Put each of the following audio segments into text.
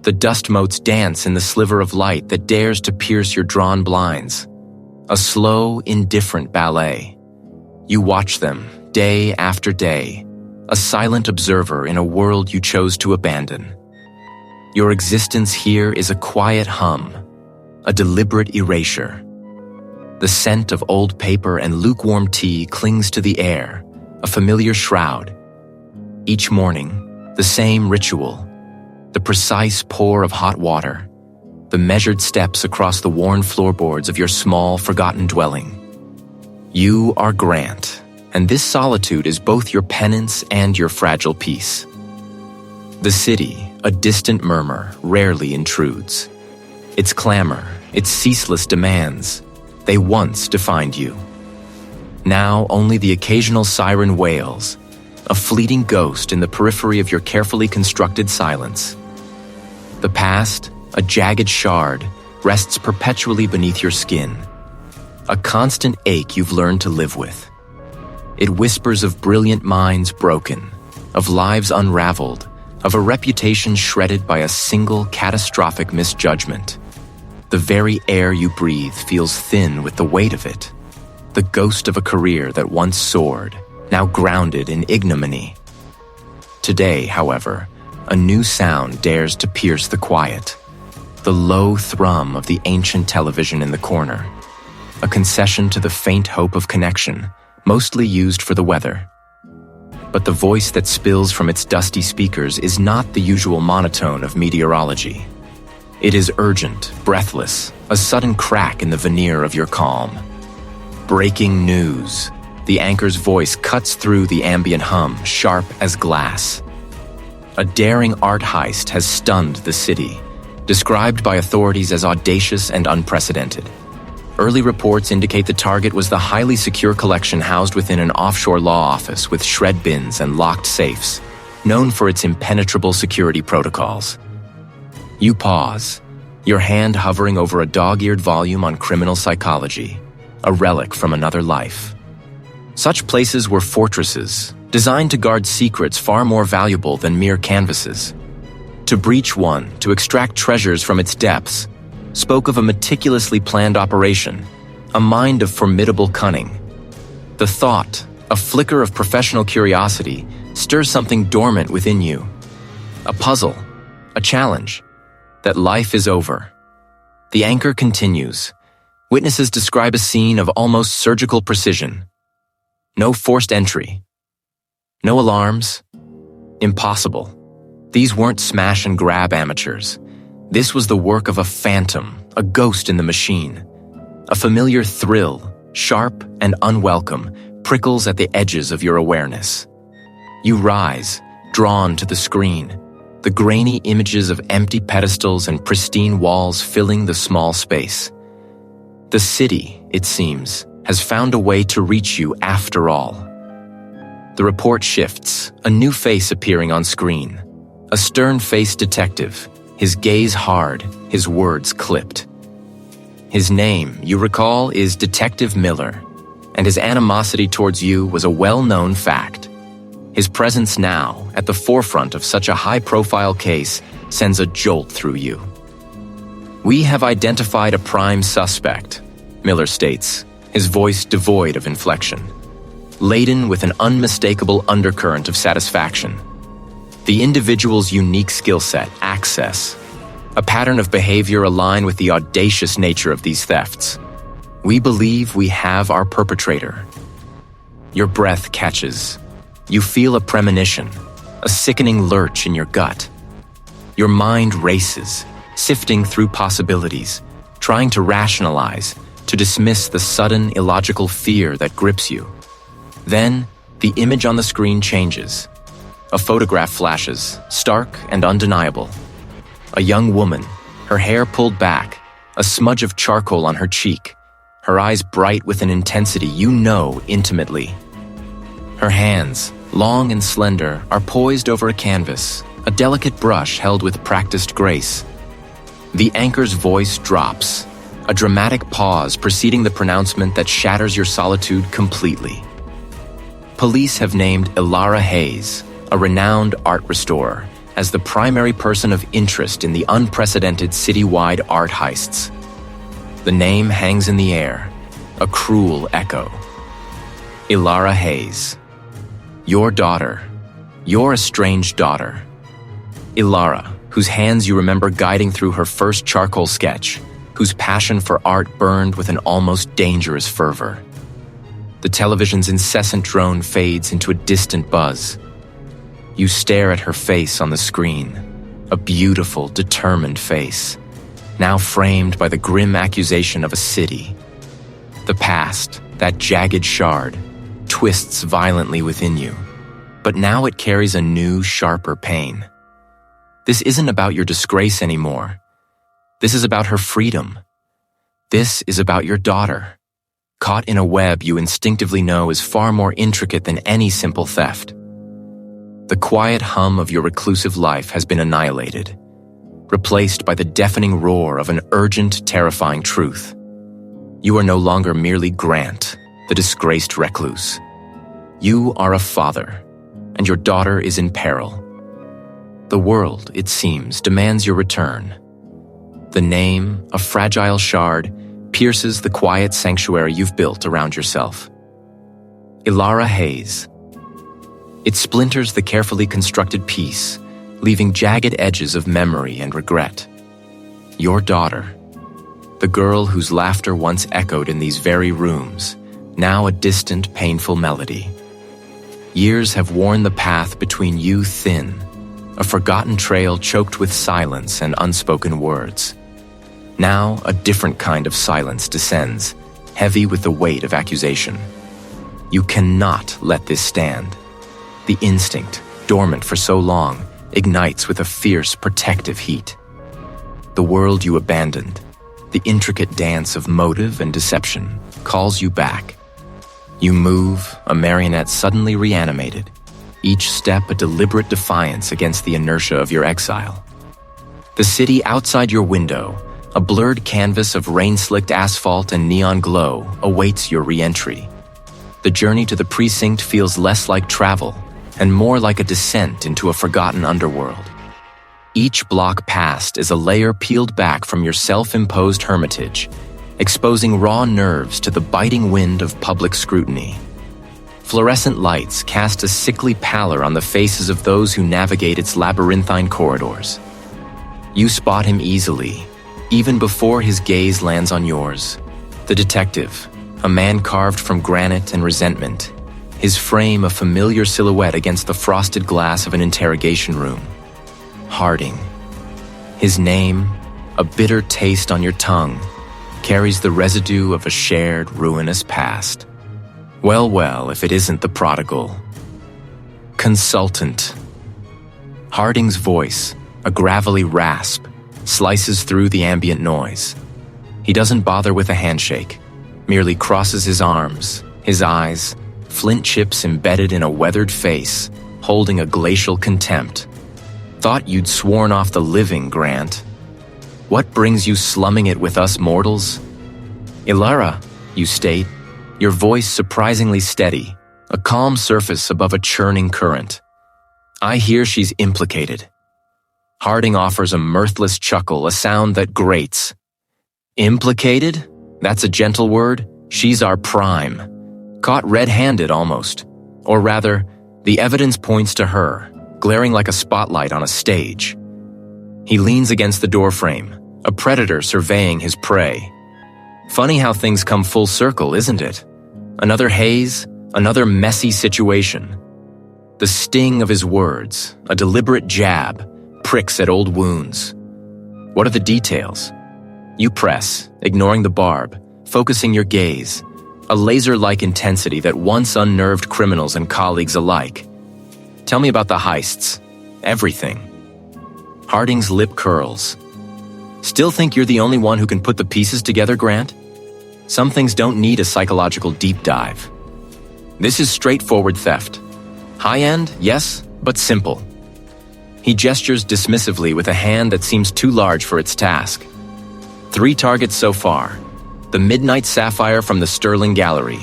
The dust motes dance in the sliver of light that dares to pierce your drawn blinds. A slow, indifferent ballet. You watch them, day after day, a silent observer in a world you chose to abandon. Your existence here is a quiet hum, a deliberate erasure. The scent of old paper and lukewarm tea clings to the air, a familiar shroud. Each morning, the same ritual, the precise pour of hot water, the measured steps across the worn floorboards of your small, forgotten dwelling. You are Grant, and this solitude is both your penance and your fragile peace. The city, a distant murmur, rarely intrudes. Its clamor, its ceaseless demands, they once defined you. Now only the occasional siren wails, a fleeting ghost in the periphery of your carefully constructed silence. The past, a jagged shard, rests perpetually beneath your skin, a constant ache you've learned to live with. It whispers of brilliant minds broken, of lives unraveled, of a reputation shredded by a single catastrophic misjudgment. The very air you breathe feels thin with the weight of it, the ghost of a career that once soared, now grounded in ignominy. Today, however, a new sound dares to pierce the quiet, the low thrum of the ancient television in the corner, a concession to the faint hope of connection, mostly used for the weather. But the voice that spills from its dusty speakers is not the usual monotone of meteorology. It is urgent, breathless, a sudden crack in the veneer of your calm. Breaking news. The anchor's voice cuts through the ambient hum, sharp as glass. A daring art heist has stunned the city, described by authorities as audacious and unprecedented. Early reports indicate the target was the highly secure collection housed within an offshore law office with shred bins and locked safes, known for its impenetrable security protocols. You pause, your hand hovering over a dog-eared volume on criminal psychology, a relic from another life. Such places were fortresses, designed to guard secrets far more valuable than mere canvases. To breach one, to extract treasures from its depths, spoke of a meticulously planned operation, a mind of formidable cunning. The thought, a flicker of professional curiosity, stirs something dormant within you. A puzzle, a challenge, that life is over. The anchor continues. Witnesses describe a scene of almost surgical precision. No forced entry. No alarms. Impossible. These weren't smash and grab amateurs. This was the work of a phantom, a ghost in the machine. A familiar thrill, sharp and unwelcome, prickles at the edges of your awareness. You rise, drawn to the screen, the grainy images of empty pedestals and pristine walls filling the small space. The city, it seems, has found a way to reach you after all. The report shifts, a new face appearing on screen. A stern-faced detective, his gaze hard, his words clipped. His name, you recall, is Detective Miller, and his animosity towards you was a well-known fact. His presence now, at the forefront of such a high-profile case, sends a jolt through you. "We have identified a prime suspect," Miller states, his voice devoid of inflection, laden with an unmistakable undercurrent of satisfaction. The individual's unique skill set, access, a pattern of behavior align with the audacious nature of these thefts. We believe we have our perpetrator. Your breath catches. You feel a premonition, a sickening lurch in your gut. Your mind races, sifting through possibilities, trying to rationalize, to dismiss the sudden, illogical fear that grips you. Then, the image on the screen changes. A photograph flashes, stark and undeniable. A young woman, her hair pulled back, a smudge of charcoal on her cheek, her eyes bright with an intensity you know intimately. Her hands, long and slender, are poised over a canvas, a delicate brush held with practiced grace. The anchor's voice drops, a dramatic pause preceding the pronouncement that shatters your solitude completely. Police have named Elara Hayes, a renowned art restorer, as the primary person of interest in the unprecedented citywide art heists. The name hangs in the air, a cruel echo. Elara Hayes. Your daughter. Your estranged daughter. Elara, whose hands you remember guiding through her first charcoal sketch, whose passion for art burned with an almost dangerous fervor. The television's incessant drone fades into a distant buzz. You stare at her face on the screen, a beautiful, determined face, now framed by the grim accusation of a city. The past, that jagged shard, twists violently within you, but now it carries a new, sharper pain. This isn't about your disgrace anymore. This is about her freedom. This is about your daughter, caught in a web you instinctively know is far more intricate than any simple theft. The quiet hum of your reclusive life has been annihilated, replaced by the deafening roar of an urgent, terrifying truth. You are no longer merely Grant, the disgraced recluse. You are a father, and your daughter is in peril. The world, it seems, demands your return. The name, a fragile shard, pierces the quiet sanctuary you've built around yourself. Elara Hayes. It splinters the carefully constructed piece, leaving jagged edges of memory and regret. Your daughter, the girl whose laughter once echoed in these very rooms, now a distant, painful melody. Years have worn the path between you thin, a forgotten trail choked with silence and unspoken words. Now a different kind of silence descends, heavy with the weight of accusation. You cannot let this stand. The instinct, dormant for so long, ignites with a fierce, protective heat. The world you abandoned, the intricate dance of motive and deception, calls you back. You move, a marionette suddenly reanimated, each step a deliberate defiance against the inertia of your exile. The city outside your window, a blurred canvas of rain-slicked asphalt and neon glow, awaits your re-entry. The journey to the precinct feels less like travel and more like a descent into a forgotten underworld. Each block passed is a layer peeled back from your self-imposed hermitage, exposing raw nerves to the biting wind of public scrutiny. Fluorescent lights cast a sickly pallor on the faces of those who navigate its labyrinthine corridors. You spot him easily, even before his gaze lands on yours. The detective, a man carved from granite and resentment, his frame a familiar silhouette against the frosted glass of an interrogation room. Harding. His name, a bitter taste on your tongue, carries the residue of a shared, ruinous past. Well, if it isn't the prodigal. Consultant. Harding's voice, a gravelly rasp, slices through the ambient noise. He doesn't bother with a handshake, merely crosses his arms, his eyes, flint chips embedded in a weathered face, holding a glacial contempt. Thought you'd sworn off the living, Grant. What brings you slumming it with us mortals? Elara, you state, your voice surprisingly steady, a calm surface above a churning current. I hear she's implicated. Harding offers a mirthless chuckle, a sound that grates. Implicated? That's a gentle word. She's our prime. Caught red-handed almost. Or rather, the evidence points to her, glaring like a spotlight on a stage. He leans against the doorframe, a predator surveying his prey. Funny how things come full circle, isn't it? Another haze, another messy situation. The sting of his words, a deliberate jab, pricks at old wounds. What are the details? You press, ignoring the barb, focusing your gaze, a laser-like intensity that once unnerved criminals and colleagues alike. Tell me about the heists. Everything. Harding's lip curls. Still think you're the only one who can put the pieces together, Grant? Some things don't need a psychological deep dive. This is straightforward theft. High-end, yes, but simple. He gestures dismissively with a hand that seems too large for its task. 3 targets so far. The Midnight Sapphire from the Sterling Gallery.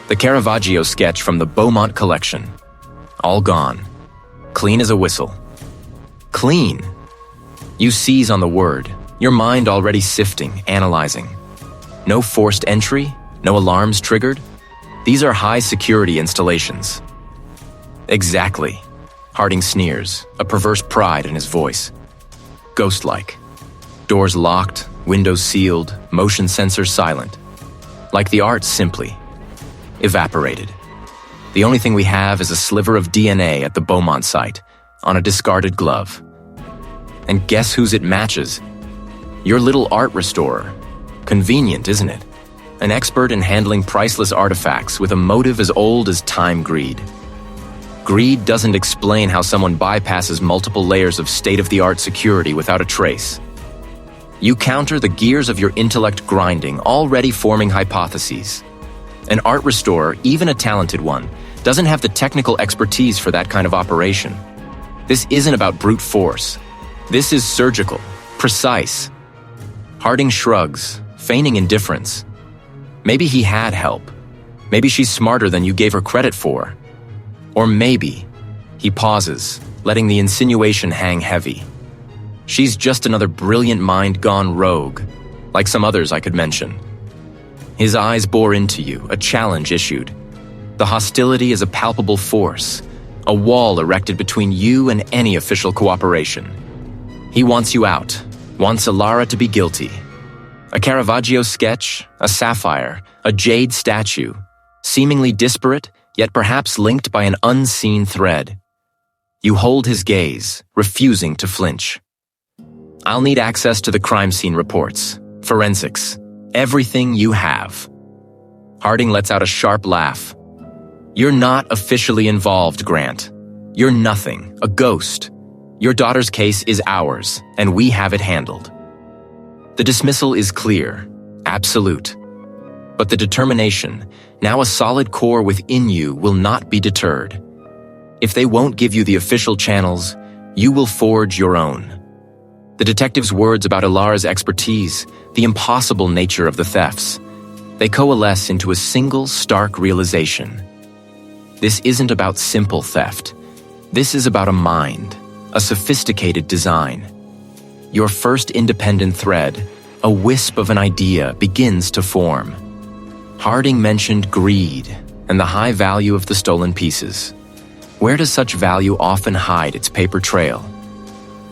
The Caravaggio sketch from the Beaumont collection. All gone. Clean as a whistle. Clean. You seize on the word, your mind already sifting, analyzing. No forced entry, no alarms triggered. These are high-security installations. Exactly. Harding sneers, a perverse pride in his voice. Ghost-like. Doors locked, windows sealed, motion sensors silent. Like the art simply evaporated. The only thing we have is a sliver of DNA at the Beaumont site, on a discarded glove. And guess whose it matches? Your little art restorer. Convenient, isn't it? An expert in handling priceless artifacts with a motive as old as time greed. Greed doesn't explain how someone bypasses multiple layers of state-of-the-art security without a trace. You counter the gears of your intellect grinding, already forming hypotheses. An art restorer, even a talented one, doesn't have the technical expertise for that kind of operation. This isn't about brute force. This is surgical, precise. Harding shrugs, feigning indifference. Maybe he had help. Maybe she's smarter than you gave her credit for. Or maybe he pauses, letting the insinuation hang heavy. She's just another brilliant mind gone rogue, like some others I could mention. His eyes bore into you, a challenge issued. The hostility is a palpable force, a wall erected between you and any official cooperation. He wants you out, wants Elara to be guilty. A Caravaggio sketch, a sapphire, a jade statue, seemingly disparate, yet perhaps linked by an unseen thread. You hold his gaze, refusing to flinch. I'll need access to the crime scene reports, forensics, everything you have. Harding lets out a sharp laugh. You're not officially involved, Grant. You're nothing, a ghost. Your daughter's case is ours, and we have it handled. The dismissal is clear, absolute. But the determination, now a solid core within you, will not be deterred. If they won't give you the official channels, you will forge your own. The detective's words about Elara's expertise, the impossible nature of the thefts, they coalesce into a single stark realization. This isn't about simple theft. This is about a mind, a sophisticated design. Your first independent thread, a wisp of an idea, begins to form. Harding mentioned greed and the high value of the stolen pieces. Where does such value often hide its paper trail?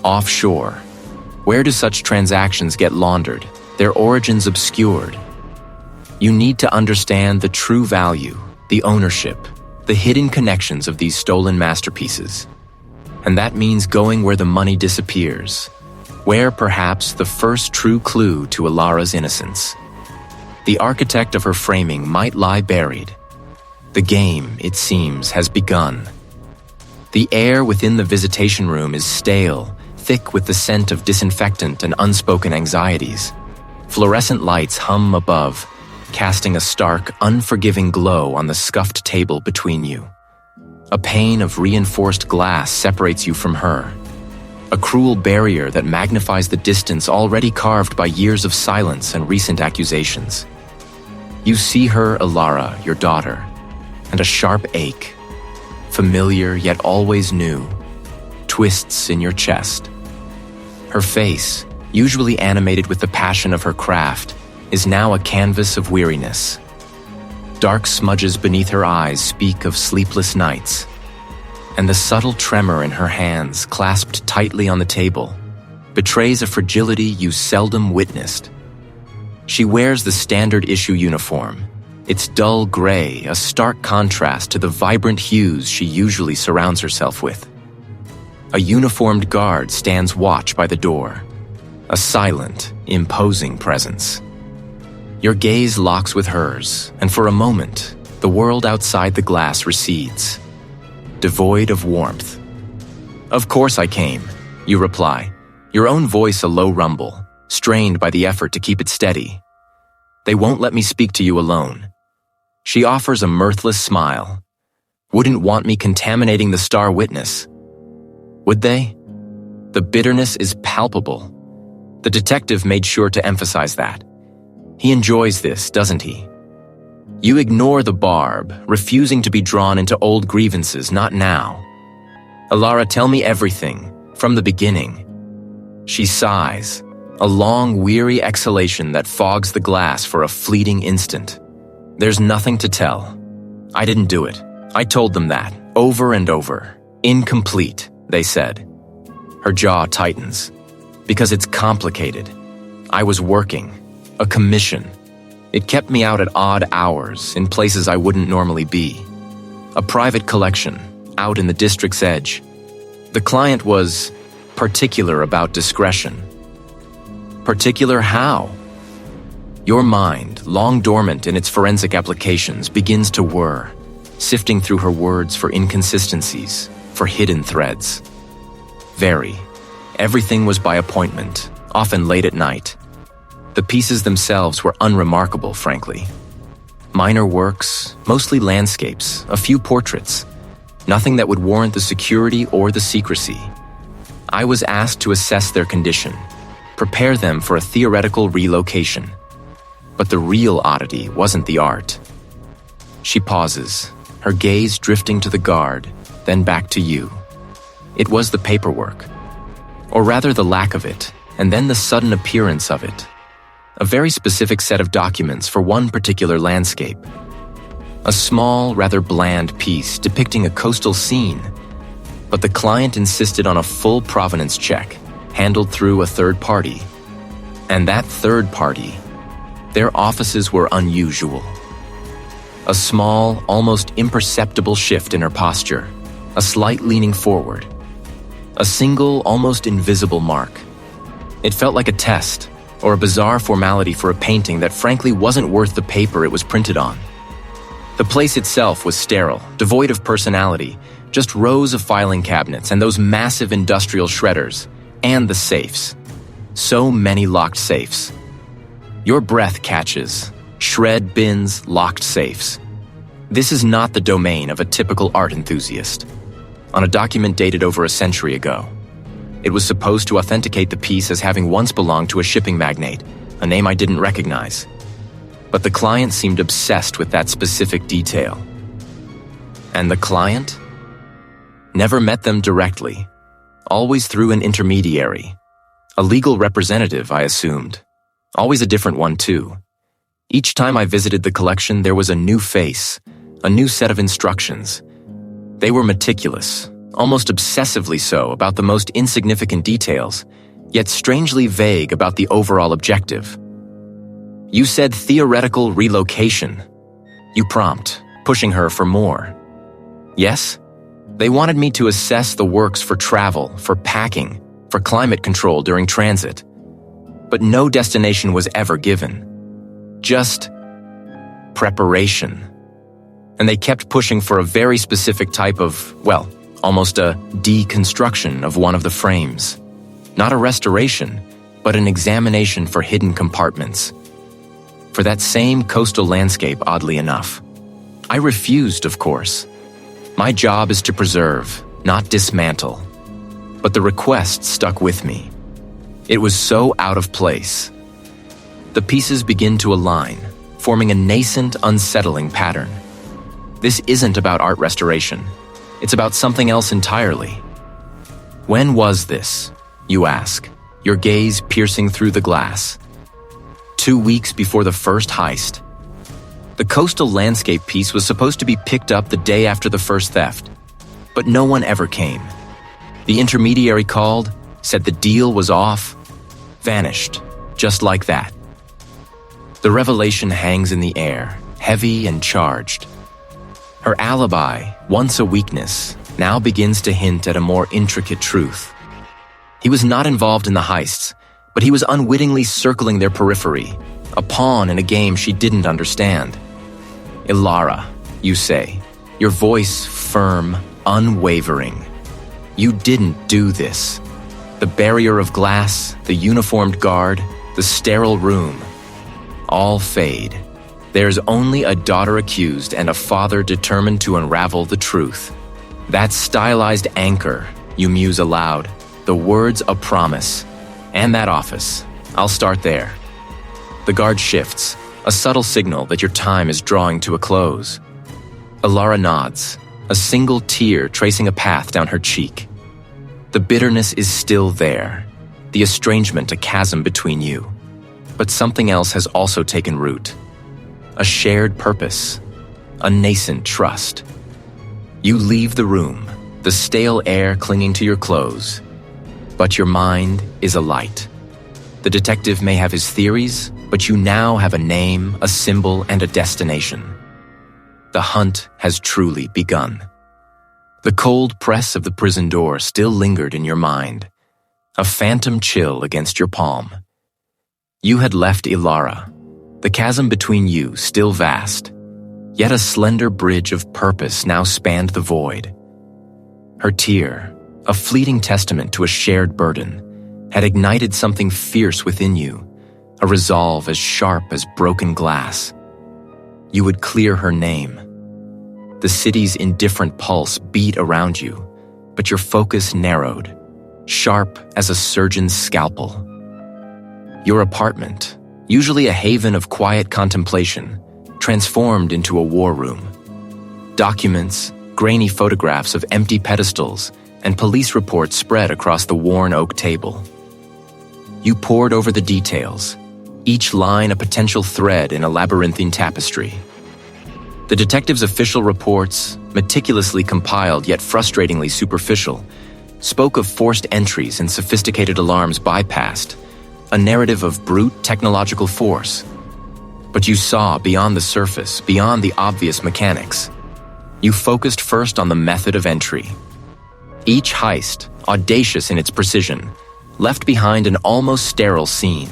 Offshore. Where do such transactions get laundered, their origins obscured? You need to understand the true value, the ownership, the hidden connections of these stolen masterpieces. And that means going where the money disappears, where perhaps the first true clue to Elara's innocence. The architect of her framing might lie buried. The game, it seems, has begun. The air within the visitation room is stale, thick with the scent of disinfectant and unspoken anxieties. Fluorescent lights hum above, casting a stark, unforgiving glow on the scuffed table between you. A pane of reinforced glass separates you from her. A cruel barrier that magnifies the distance already carved by years of silence and recent accusations. You see her, Elara, your daughter, and a sharp ache, familiar yet always new, twists in your chest. Her face, usually animated with the passion of her craft, is now a canvas of weariness. Dark smudges beneath her eyes speak of sleepless nights, and the subtle tremor in her hands, clasped tightly on the table, betrays a fragility you seldom witnessed. She wears the standard issue uniform, its dull gray, a stark contrast to the vibrant hues she usually surrounds herself with. A uniformed guard stands watch by the door, a silent, imposing presence. Your gaze locks with hers, and for a moment, the world outside the glass recedes, devoid of warmth. "Of course I came," you reply, your own voice a low rumble, strained by the effort to keep it steady. "They won't let me speak to you alone." She offers a mirthless smile. "Wouldn't want me contaminating the star witness." Would they? The bitterness is palpable. The detective made sure to emphasize that. He enjoys this, doesn't he? You ignore the barb, refusing to be drawn into old grievances, not now. "Elara, tell me everything. From the beginning. She sighs, a long, weary exhalation that fogs the glass for a fleeting instant. There's nothing to tell. I didn't do it. I told them that, over and over. Incomplete, they said. Her jaw tightens. Because it's complicated. I was working. A commission. It kept me out at odd hours, in places I wouldn't normally be. A private collection, out in the district's edge. The client was particular about discretion. Particular how? Your mind, long dormant in its forensic applications, begins to whir, sifting through her words for inconsistencies, for hidden threads. Very. Everything was by appointment, often late at night. The pieces themselves were unremarkable, frankly. Minor works, mostly landscapes, a few portraits. Nothing that would warrant the security or the secrecy. I was asked to assess their condition, prepare them for a theoretical relocation. But the real oddity wasn't the art. She pauses, her gaze drifting to the guard, then back to you. It was the paperwork. Or rather the lack of it, and then the sudden appearance of it. A very specific set of documents for one particular landscape. A small, rather bland piece depicting a coastal scene. But the client insisted on a full provenance check, handled through a third party. And that third party, their offices were unusual. A small, almost imperceptible shift in her posture, a slight leaning forward. A single, almost invisible mark. It felt like a test, or a bizarre formality for a painting that frankly wasn't worth the paper it was printed on. The place itself was sterile, devoid of personality, just rows of filing cabinets and those massive industrial shredders, and the safes. So many locked safes. Your breath catches. Shred bins, locked safes. This is not the domain of a typical art enthusiast. On a document dated over a century ago. It was supposed to authenticate the piece as having once belonged to a shipping magnate, a name I didn't recognize. But the client seemed obsessed with that specific detail. And the client? Never met them directly. Always through an intermediary. A legal representative, I assumed. Always a different one, too. Each time I visited the collection, there was a new face, a new set of instructions. They were meticulous, almost obsessively so about the most insignificant details, yet strangely vague about the overall objective. You said theoretical relocation. You prompt, pushing her for more. Yes? They wanted me to assess the works for travel, for packing, for climate control during transit. But no destination was ever given. Just preparation. And they kept pushing for a very specific type of, well, almost a deconstruction of one of the frames. Not a restoration, but an examination for hidden compartments. For that same coastal landscape, oddly enough. I refused, of course. My job is to preserve, not dismantle. But the request stuck with me. It was so out of place. The pieces begin to align, forming a nascent, unsettling pattern. This isn't about art restoration. It's about something else entirely. When was this, you ask, your gaze piercing through the glass? 2 weeks before the first heist. The coastal landscape piece was supposed to be picked up the day after the first theft, but no one ever came. The intermediary called, said the deal was off, vanished, just like that. The revelation hangs in the air, heavy and charged. Her alibi, once a weakness, now begins to hint at a more intricate truth. He was not involved in the heists, but he was unwittingly circling their periphery, a pawn in a game she didn't understand. Elara, you say, your voice firm, unwavering. You didn't do this. The barrier of glass, the uniformed guard, the sterile room, all fade. There's only a daughter accused and a father determined to unravel the truth. That stylized anchor, you muse aloud, the words a promise. And that office. I'll start there. The guard shifts, a subtle signal that your time is drawing to a close. Elara nods, a single tear tracing a path down her cheek. The bitterness is still there, the estrangement a chasm between you. But something else has also taken root. A shared purpose, a nascent trust. You leave the room, the stale air clinging to your clothes, but your mind is alight. The detective may have his theories, but you now have a name, a symbol, and a destination. The hunt has truly begun. The cold press of the prison door still lingered in your mind, a phantom chill against your palm. You had left Elara, the chasm between you still vast, yet a slender bridge of purpose now spanned the void. Her tear, a fleeting testament to a shared burden, had ignited something fierce within you, a resolve as sharp as broken glass. You would clear her name. The city's indifferent pulse beat around you, but your focus narrowed, sharp as a surgeon's scalpel. Your apartment, usually a haven of quiet contemplation, transformed into a war room. Documents, grainy photographs of empty pedestals, and police reports spread across the worn oak table. You pored over the details, each line a potential thread in a labyrinthine tapestry. The detective's official reports, meticulously compiled yet frustratingly superficial, spoke of forced entries and sophisticated alarms bypassed, a narrative of brute technological force. But you saw beyond the surface, beyond the obvious mechanics. You focused first on the method of entry. Each heist, audacious in its precision, left behind an almost sterile scene.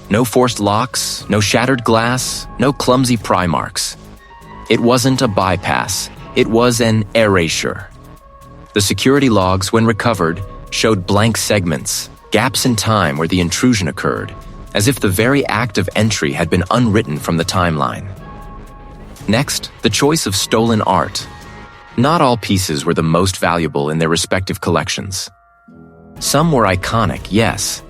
No forced locks, no shattered glass, no clumsy pry marks. It wasn't a bypass, it was an erasure. The security logs, when recovered, showed blank segments, gaps in time where the intrusion occurred, as if the very act of entry had been unwritten from the timeline. Next, the choice of stolen art. Not all pieces were the most valuable in their respective collections. Some were iconic, yes,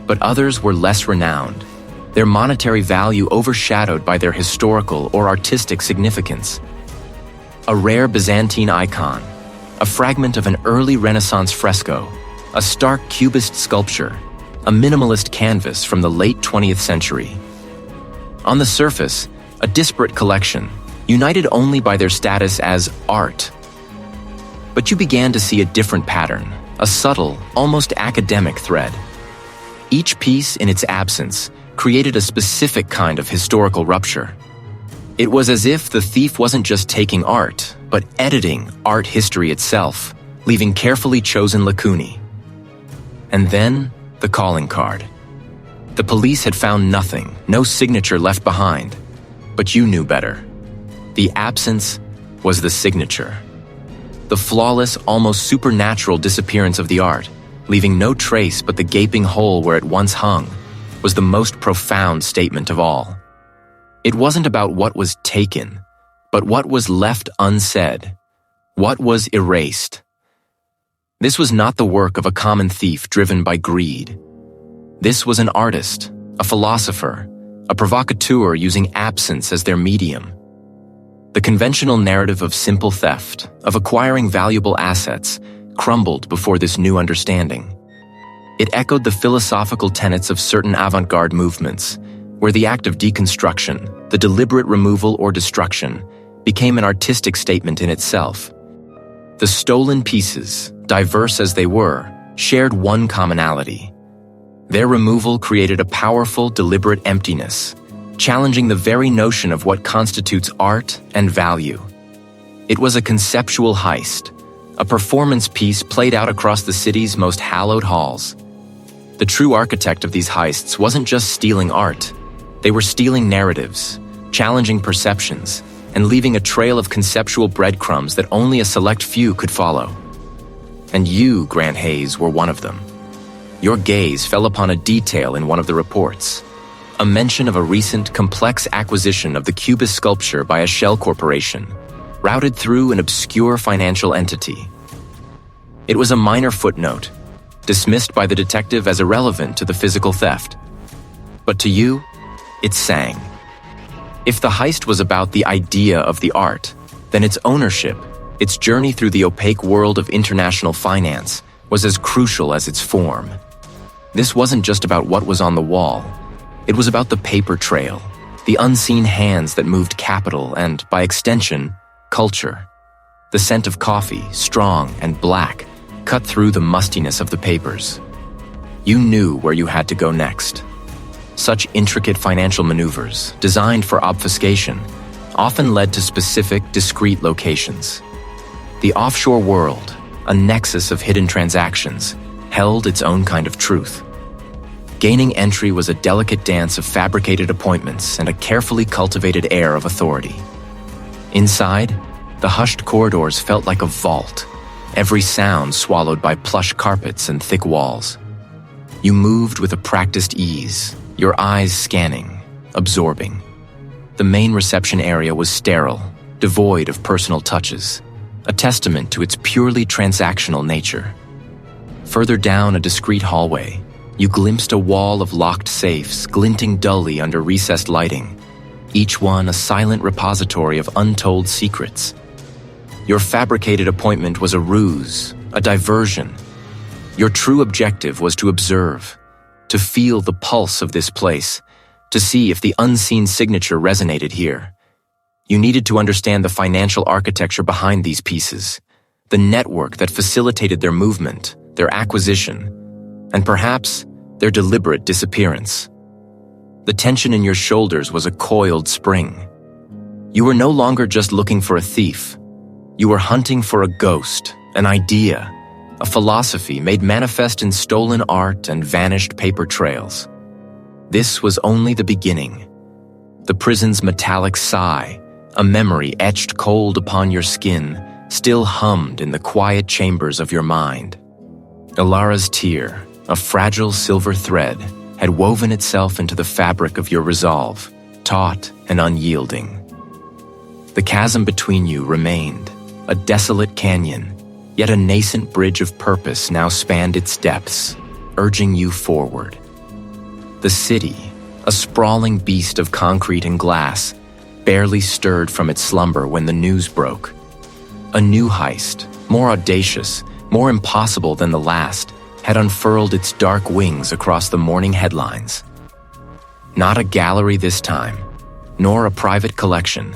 but others were less renowned, their monetary value overshadowed by their historical or artistic significance. A rare Byzantine icon, a fragment of an early Renaissance fresco, a stark Cubist sculpture, a minimalist canvas from the late 20th century. On the surface, a disparate collection, united only by their status as art. But you began to see a different pattern, a subtle, almost academic thread. Each piece, in its absence, created a specific kind of historical rupture. It was as if the thief wasn't just taking art, but editing art history itself, leaving carefully chosen lacunae. And then, the calling card. The police had found nothing, no signature left behind. But you knew better. The absence was the signature. The flawless, almost supernatural disappearance of the art, leaving no trace but the gaping hole where it once hung, was the most profound statement of all. It wasn't about what was taken, but what was left unsaid, what was erased. This was not the work of a common thief driven by greed. This was an artist, a philosopher, a provocateur using absence as their medium. The conventional narrative of simple theft, of acquiring valuable assets, crumbled before this new understanding. It echoed the philosophical tenets of certain avant-garde movements, where the act of deconstruction, the deliberate removal or destruction, became an artistic statement in itself. The stolen pieces, diverse as they were, shared one commonality. Their removal created a powerful, deliberate emptiness, challenging the very notion of what constitutes art and value. It was a conceptual heist, a performance piece played out across the city's most hallowed halls. The true architect of these heists wasn't just stealing art. They were stealing narratives, challenging perceptions, and leaving a trail of conceptual breadcrumbs that only a select few could follow. And you, Grant Hayes, were one of them. Your gaze fell upon a detail in one of the reports, a mention of a recent, complex acquisition of the Cubist sculpture by a shell corporation, routed through an obscure financial entity. It was a minor footnote, dismissed by the detective as irrelevant to the physical theft. But to you, it sang. If the heist was about the idea of the art, then its ownership, its journey through the opaque world of international finance, was as crucial as its form. This wasn't just about what was on the wall. It was about the paper trail, the unseen hands that moved capital and, by extension, culture. The scent of coffee, strong and black, cut through the mustiness of the papers. You knew where you had to go next. Such intricate financial maneuvers, designed for obfuscation, often led to specific, discrete locations. The offshore world, a nexus of hidden transactions, held its own kind of truth. Gaining entry was a delicate dance of fabricated appointments and a carefully cultivated air of authority. Inside, the hushed corridors felt like a vault, every sound swallowed by plush carpets and thick walls. You moved with a practiced ease, your eyes scanning, absorbing. The main reception area was sterile, devoid of personal touches, a testament to its purely transactional nature. Further down a discreet hallway, you glimpsed a wall of locked safes glinting dully under recessed lighting, each one a silent repository of untold secrets. Your fabricated appointment was a ruse, a diversion. Your true objective was to observe, to feel the pulse of this place, to see if the unseen signature resonated here. You needed to understand the financial architecture behind these pieces, the network that facilitated their movement, their acquisition, and perhaps their deliberate disappearance. The tension in your shoulders was a coiled spring. You were no longer just looking for a thief. You were hunting for a ghost, an idea, a philosophy made manifest in stolen art and vanished paper trails. This was only the beginning. The prison's metallic sigh, a memory etched cold upon your skin, still hummed in the quiet chambers of your mind. Elara's tear, a fragile silver thread, had woven itself into the fabric of your resolve, taut and unyielding. The chasm between you remained, a desolate canyon, yet a nascent bridge of purpose now spanned its depths, urging you forward. The city, a sprawling beast of concrete and glass, barely stirred from its slumber when the news broke. A new heist, more audacious, more impossible than the last, had unfurled its dark wings across the morning headlines. Not a gallery this time, nor a private collection,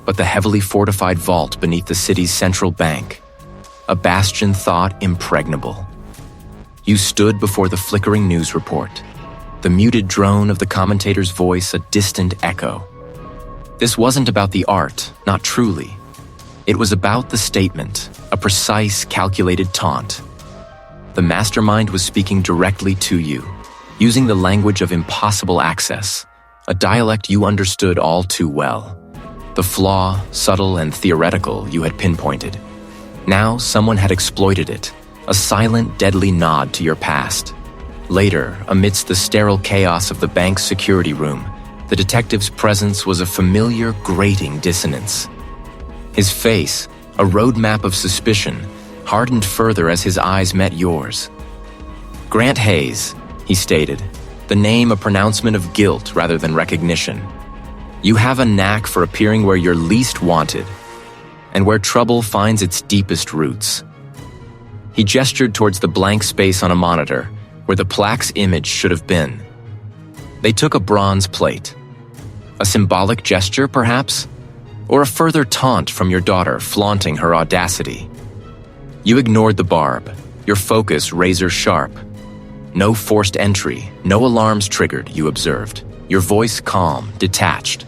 but the heavily fortified vault beneath the city's central bank, a bastion thought impregnable. You stood before the flickering news report, the muted drone of the commentator's voice a distant echo. This wasn't about the art, not truly. It was about the statement, a precise, calculated taunt. The mastermind was speaking directly to you, using the language of impossible access, a dialect you understood all too well. The flaw, subtle and theoretical, you had pinpointed. Now someone had exploited it, a silent, deadly nod to your past. Later, amidst the sterile chaos of the bank's security room, the detective's presence was a familiar, grating dissonance. His face, a roadmap of suspicion, hardened further as his eyes met yours. Grant Hayes, he stated, the name a pronouncement of guilt rather than recognition. You have a knack for appearing where you're least wanted, and where trouble finds its deepest roots. He gestured towards the blank space on a monitor, where the plaque's image should have been. They took a bronze plate. A symbolic gesture, perhaps? Or a further taunt from your daughter flaunting her audacity? You ignored the barb, your focus razor sharp. No forced entry, no alarms triggered, you observed. Your voice calm, detached.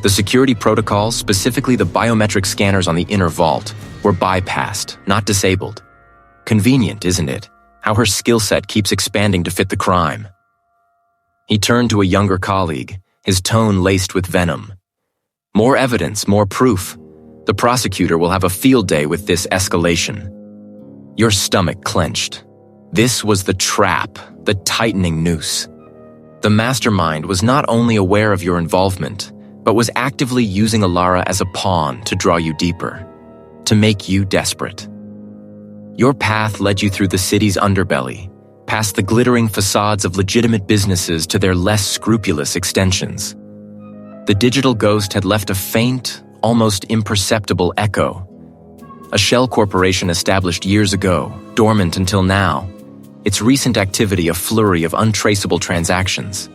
The security protocols, specifically the biometric scanners on the inner vault, were bypassed, not disabled. Convenient, isn't it? How her skill set keeps expanding to fit the crime. He turned to a younger colleague, his tone laced with venom. More evidence, more proof. The prosecutor will have a field day with this escalation. Your stomach clenched. This was the trap, the tightening noose. The mastermind was not only aware of your involvement, but was actively using Elara as a pawn to draw you deeper, to make you desperate. Your path led you through the city's underbelly, past the glittering facades of legitimate businesses to their less scrupulous extensions. The digital ghost had left a faint, almost imperceptible echo. A shell corporation established years ago, dormant until now, its recent activity a flurry of untraceable transactions.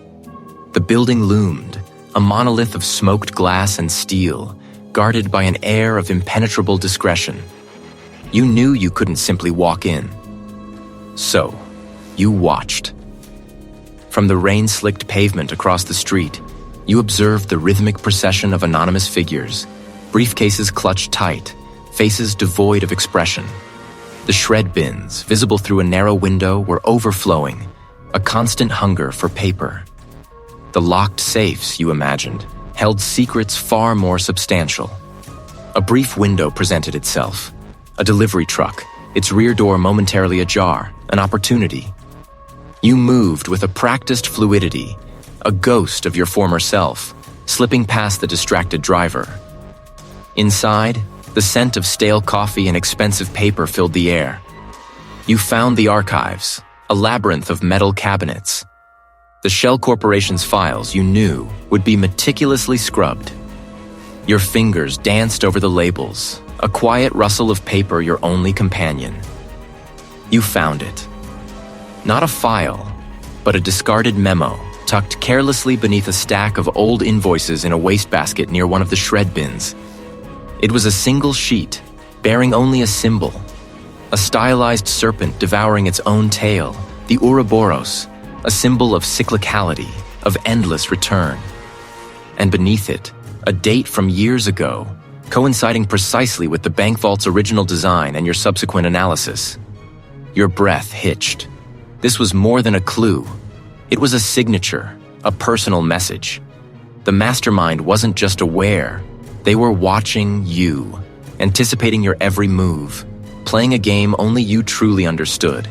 The building loomed, a monolith of smoked glass and steel, guarded by an air of impenetrable discretion. You knew you couldn't simply walk in. So, you watched. From the rain-slicked pavement across the street, you observed the rhythmic procession of anonymous figures, briefcases clutched tight, faces devoid of expression. The shred bins, visible through a narrow window, were overflowing, a constant hunger for paper. The locked safes, you imagined, held secrets far more substantial. A brief window presented itself. A delivery truck, its rear door momentarily ajar, an opportunity. You moved with a practiced fluidity, a ghost of your former self, slipping past the distracted driver. Inside, the scent of stale coffee and expensive paper filled the air. You found the archives, a labyrinth of metal cabinets. The Shell Corporation's files you knew would be meticulously scrubbed. Your fingers danced over the labels, a quiet rustle of paper your only companion. You found it. Not a file, but a discarded memo tucked carelessly beneath a stack of old invoices in a wastebasket near one of the shred bins. It was a single sheet, bearing only a symbol, a stylized serpent devouring its own tail, the Ouroboros, a symbol of cyclicality, of endless return. And beneath it, a date from years ago, coinciding precisely with the bank vault's original design and your subsequent analysis. Your breath hitched. This was more than a clue. It was a signature, a personal message. The mastermind wasn't just aware. They were watching you, anticipating your every move, playing a game only you truly understood.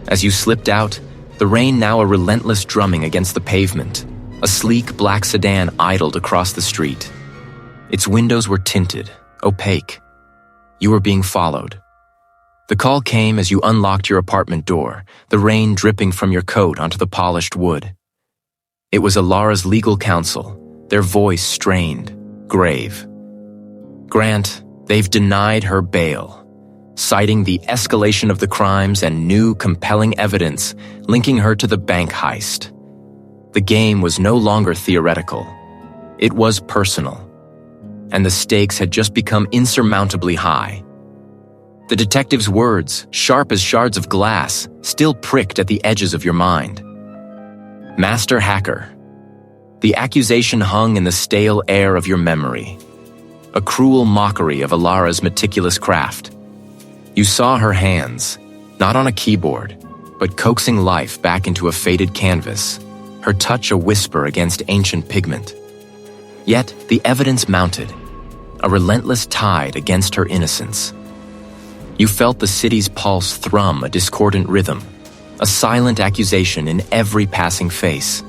As you slipped out, the rain now a relentless drumming against the pavement, a sleek black sedan idled across the street. Its windows were tinted, opaque. You were being followed. The call came as you unlocked your apartment door, the rain dripping from your coat onto the polished wood. It was Elara's legal counsel, their voice strained, grave. Grant, they've denied her bail, citing the escalation of the crimes and new compelling evidence linking her to the bank heist. The game was no longer theoretical. It was personal. And the stakes had just become insurmountably high. The detective's words, sharp as shards of glass, still pricked at the edges of your mind. Master hacker. The accusation hung in the stale air of your memory. A cruel mockery of Elara's meticulous craft. You saw her hands, not on a keyboard, but coaxing life back into a faded canvas, her touch a whisper against ancient pigment. Yet the evidence mounted, a relentless tide against her innocence. You felt the city's pulse thrum a discordant rhythm, a silent accusation in every passing face.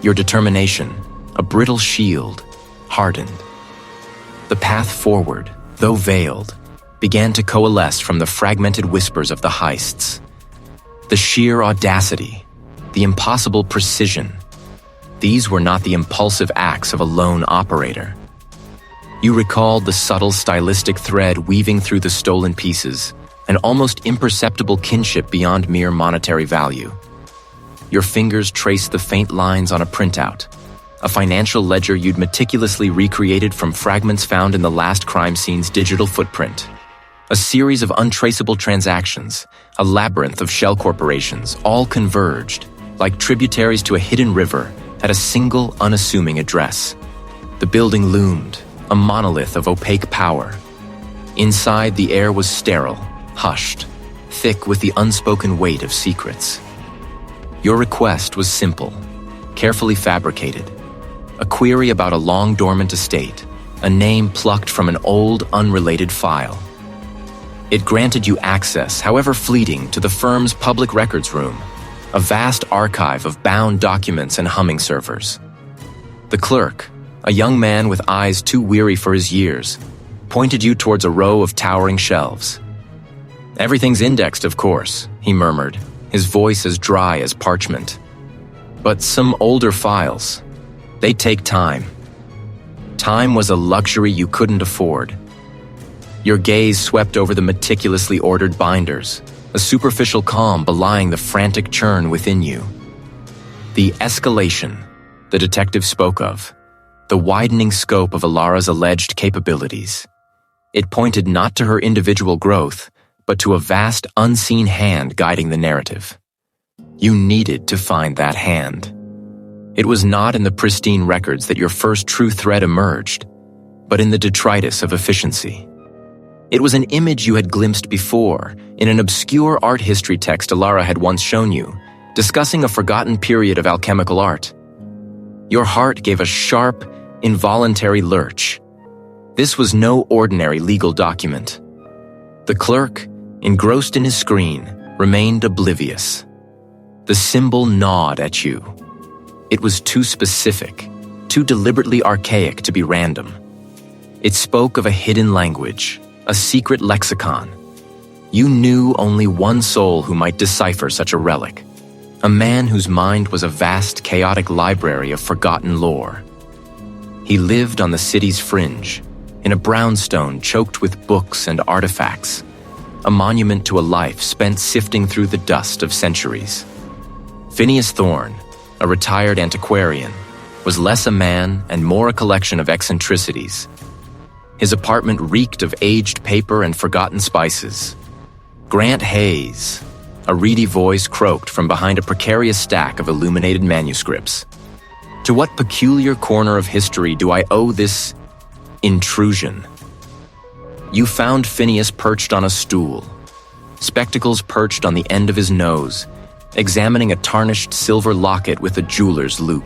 Your determination, a brittle shield, hardened. The path forward, though veiled, began to coalesce from the fragmented whispers of the heists. The sheer audacity, the impossible precision. These were not the impulsive acts of a lone operator. You recalled the subtle stylistic thread weaving through the stolen pieces, an almost imperceptible kinship beyond mere monetary value. Your fingers traced the faint lines on a printout, a financial ledger you'd meticulously recreated from fragments found in the last crime scene's digital footprint. A series of untraceable transactions, a labyrinth of shell corporations, all converged, like tributaries to a hidden river, at a single unassuming address. The building loomed, a monolith of opaque power. Inside, the air was sterile, hushed, thick with the unspoken weight of secrets. Your request was simple, carefully fabricated. A query about a long-dormant estate, a name plucked from an old, unrelated file. It granted you access, however fleeting, to the firm's public records room, a vast archive of bound documents and humming servers. The clerk, a young man with eyes too weary for his years, pointed you towards a row of towering shelves. "Everything's indexed, of course," he murmured, his voice as dry as parchment. "But some older files, they take time. Time was a luxury you couldn't afford." Your gaze swept over the meticulously ordered binders, a superficial calm belying the frantic churn within you. The escalation the detective spoke of, the widening scope of Elara's alleged capabilities. It pointed not to her individual growth, but to a vast unseen hand guiding the narrative. You needed to find that hand. It was not in the pristine records that your first true thread emerged, but in the detritus of efficiency. It was an image you had glimpsed before in an obscure art history text Elara had once shown you, discussing a forgotten period of alchemical art. Your heart gave a sharp, involuntary lurch. This was no ordinary legal document. The clerk, engrossed in his screen, remained oblivious. The symbol gnawed at you. It was too specific, too deliberately archaic to be random. It spoke of a hidden language, a secret lexicon. You knew only one soul who might decipher such a relic, a man whose mind was a vast, chaotic library of forgotten lore. He lived on the city's fringe, in a brownstone choked with books and artifacts, a monument to a life spent sifting through the dust of centuries. Phineas Thorne, a retired antiquarian, was less a man and more a collection of eccentricities. His apartment reeked of aged paper and forgotten spices. Grant Hayes, a reedy voice croaked from behind a precarious stack of illuminated manuscripts. To what peculiar corner of history do I owe this intrusion? You found Phineas perched on a stool, spectacles perched on the end of his nose, examining a tarnished silver locket with a jeweler's loop.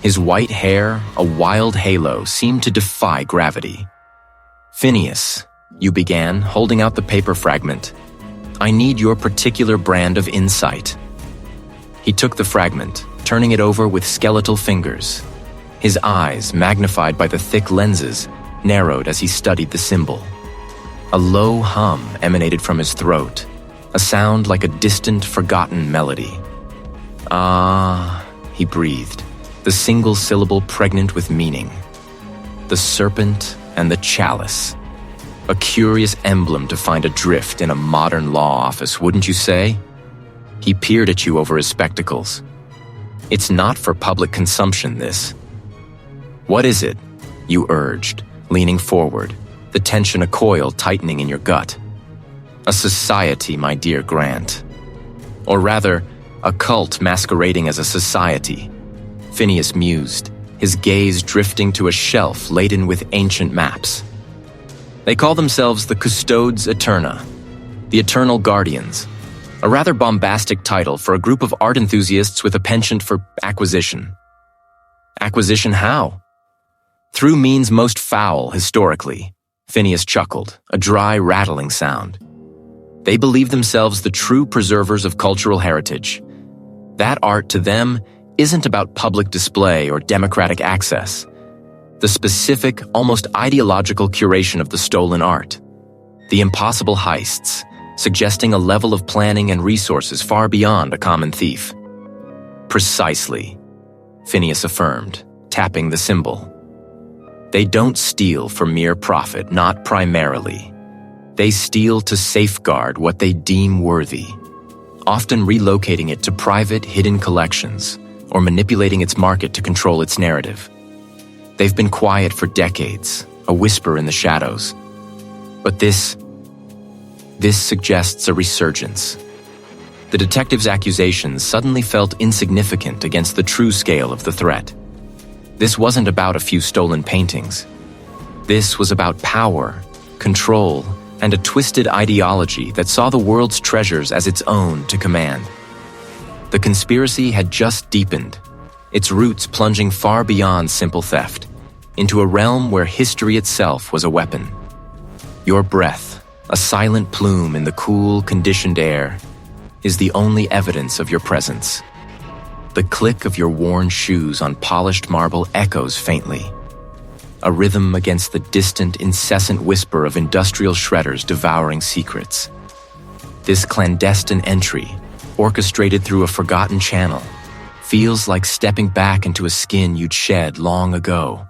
His white hair, a wild halo, seemed to defy gravity. "Phineas," you began, holding out the paper fragment, "I need your particular brand of insight." He took the fragment, turning it over with skeletal fingers. His eyes, magnified by the thick lenses, narrowed as he studied the symbol. A low hum emanated from his throat, a sound like a distant, forgotten melody. "Ah," he breathed, the single syllable pregnant with meaning. The serpent and the chalice. A curious emblem to find adrift in a modern law office, wouldn't you say? He peered at you over his spectacles. "It's not for public consumption, this." "What is it?" you urged, leaning forward, the tension a coil tightening in your gut. "A society, my dear Grant. Or rather, a cult masquerading as a society," Phineas mused, his gaze drifting to a shelf laden with ancient maps. "They call themselves the Custodes Eterna, the Eternal Guardians, a rather bombastic title for a group of art enthusiasts with a penchant for acquisition." "Acquisition how?" "Through means most foul historically," Phineas chuckled, a dry, rattling sound. "They believe themselves the true preservers of cultural heritage. That art to them isn't about public display or democratic access. The specific, almost ideological curation of the stolen art. The impossible heists, suggesting a level of planning and resources far beyond a common thief." "Precisely," Phineas affirmed, tapping the symbol. "They don't steal for mere profit, not primarily. They steal to safeguard what they deem worthy, often relocating it to private, hidden collections, or manipulating its market to control its narrative. They've been quiet for decades, a whisper in the shadows. But this suggests a resurgence." The detective's accusations suddenly felt insignificant against the true scale of the threat. This wasn't about a few stolen paintings. This was about power, control, and a twisted ideology that saw the world's treasures as its own to command. The conspiracy had just deepened, its roots plunging far beyond simple theft, into a realm where history itself was a weapon. Your breath, a silent plume in the cool, conditioned air, is the only evidence of your presence. The click of your worn shoes on polished marble echoes faintly, a rhythm against the distant, incessant whisper of industrial shredders devouring secrets. This clandestine entry, orchestrated through a forgotten channel, feels like stepping back into a skin you'd shed long ago,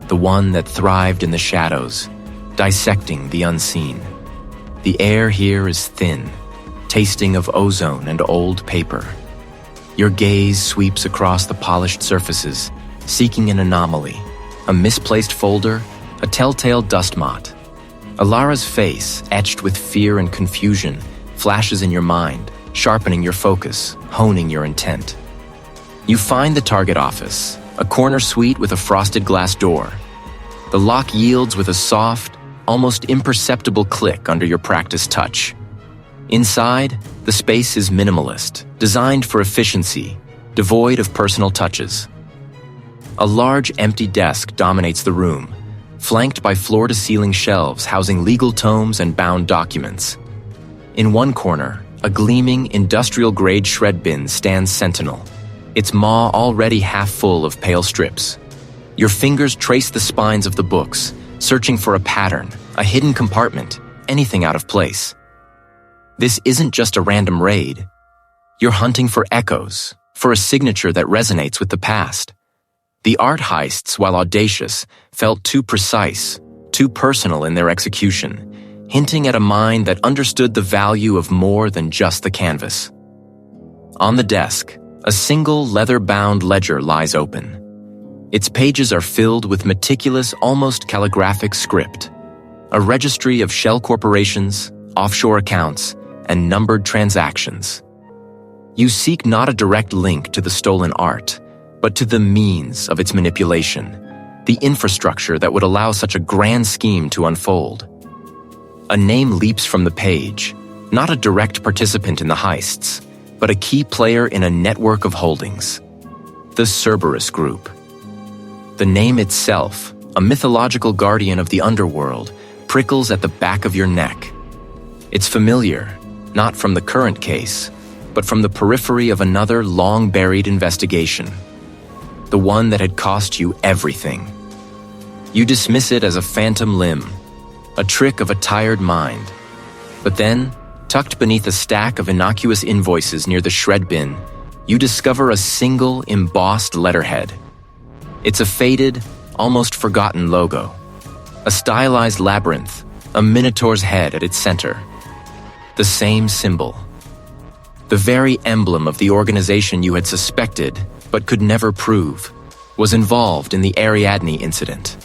the one that thrived in the shadows, dissecting the unseen. The air here is thin, tasting of ozone and old paper. Your gaze sweeps across the polished surfaces, seeking an anomaly, a misplaced folder, a telltale dust mot. Elara's face, etched with fear and confusion, flashes in your mind, sharpening your focus, honing your intent. You find the target office, a corner suite with a frosted glass door. The lock yields with a soft, almost imperceptible click under your practiced touch. Inside, the space is minimalist, designed for efficiency, devoid of personal touches. A large empty desk dominates the room, flanked by floor-to-ceiling shelves housing legal tomes and bound documents. In one corner, a gleaming, industrial-grade shred bin stands sentinel, its maw already half full of pale strips. Your fingers trace the spines of the books, searching for a pattern, a hidden compartment, anything out of place. This isn't just a random raid. You're hunting for echoes, for a signature that resonates with the past. The art heists, while audacious, felt too precise, too personal in their execution, hinting at a mind that understood the value of more than just the canvas. On the desk, a single leather-bound ledger lies open. Its pages are filled with meticulous, almost calligraphic script, a registry of shell corporations, offshore accounts, and numbered transactions. You seek not a direct link to the stolen art, but to the means of its manipulation, the infrastructure that would allow such a grand scheme to unfold. A name leaps from the page, not a direct participant in the heists, but a key player in a network of holdings. The Cerberus Group. The name itself, a mythological guardian of the underworld, prickles at the back of your neck. It's familiar, not from the current case, but from the periphery of another long-buried investigation. The one that had cost you everything. You dismiss it as a phantom limb, a trick of a tired mind. But then, tucked beneath a stack of innocuous invoices near the shred bin, you discover a single embossed letterhead. It's a faded, almost forgotten logo. A stylized labyrinth, a minotaur's head at its center. The same symbol. The very emblem of the organization you had suspected, but could never prove, was involved in the Ariadne incident.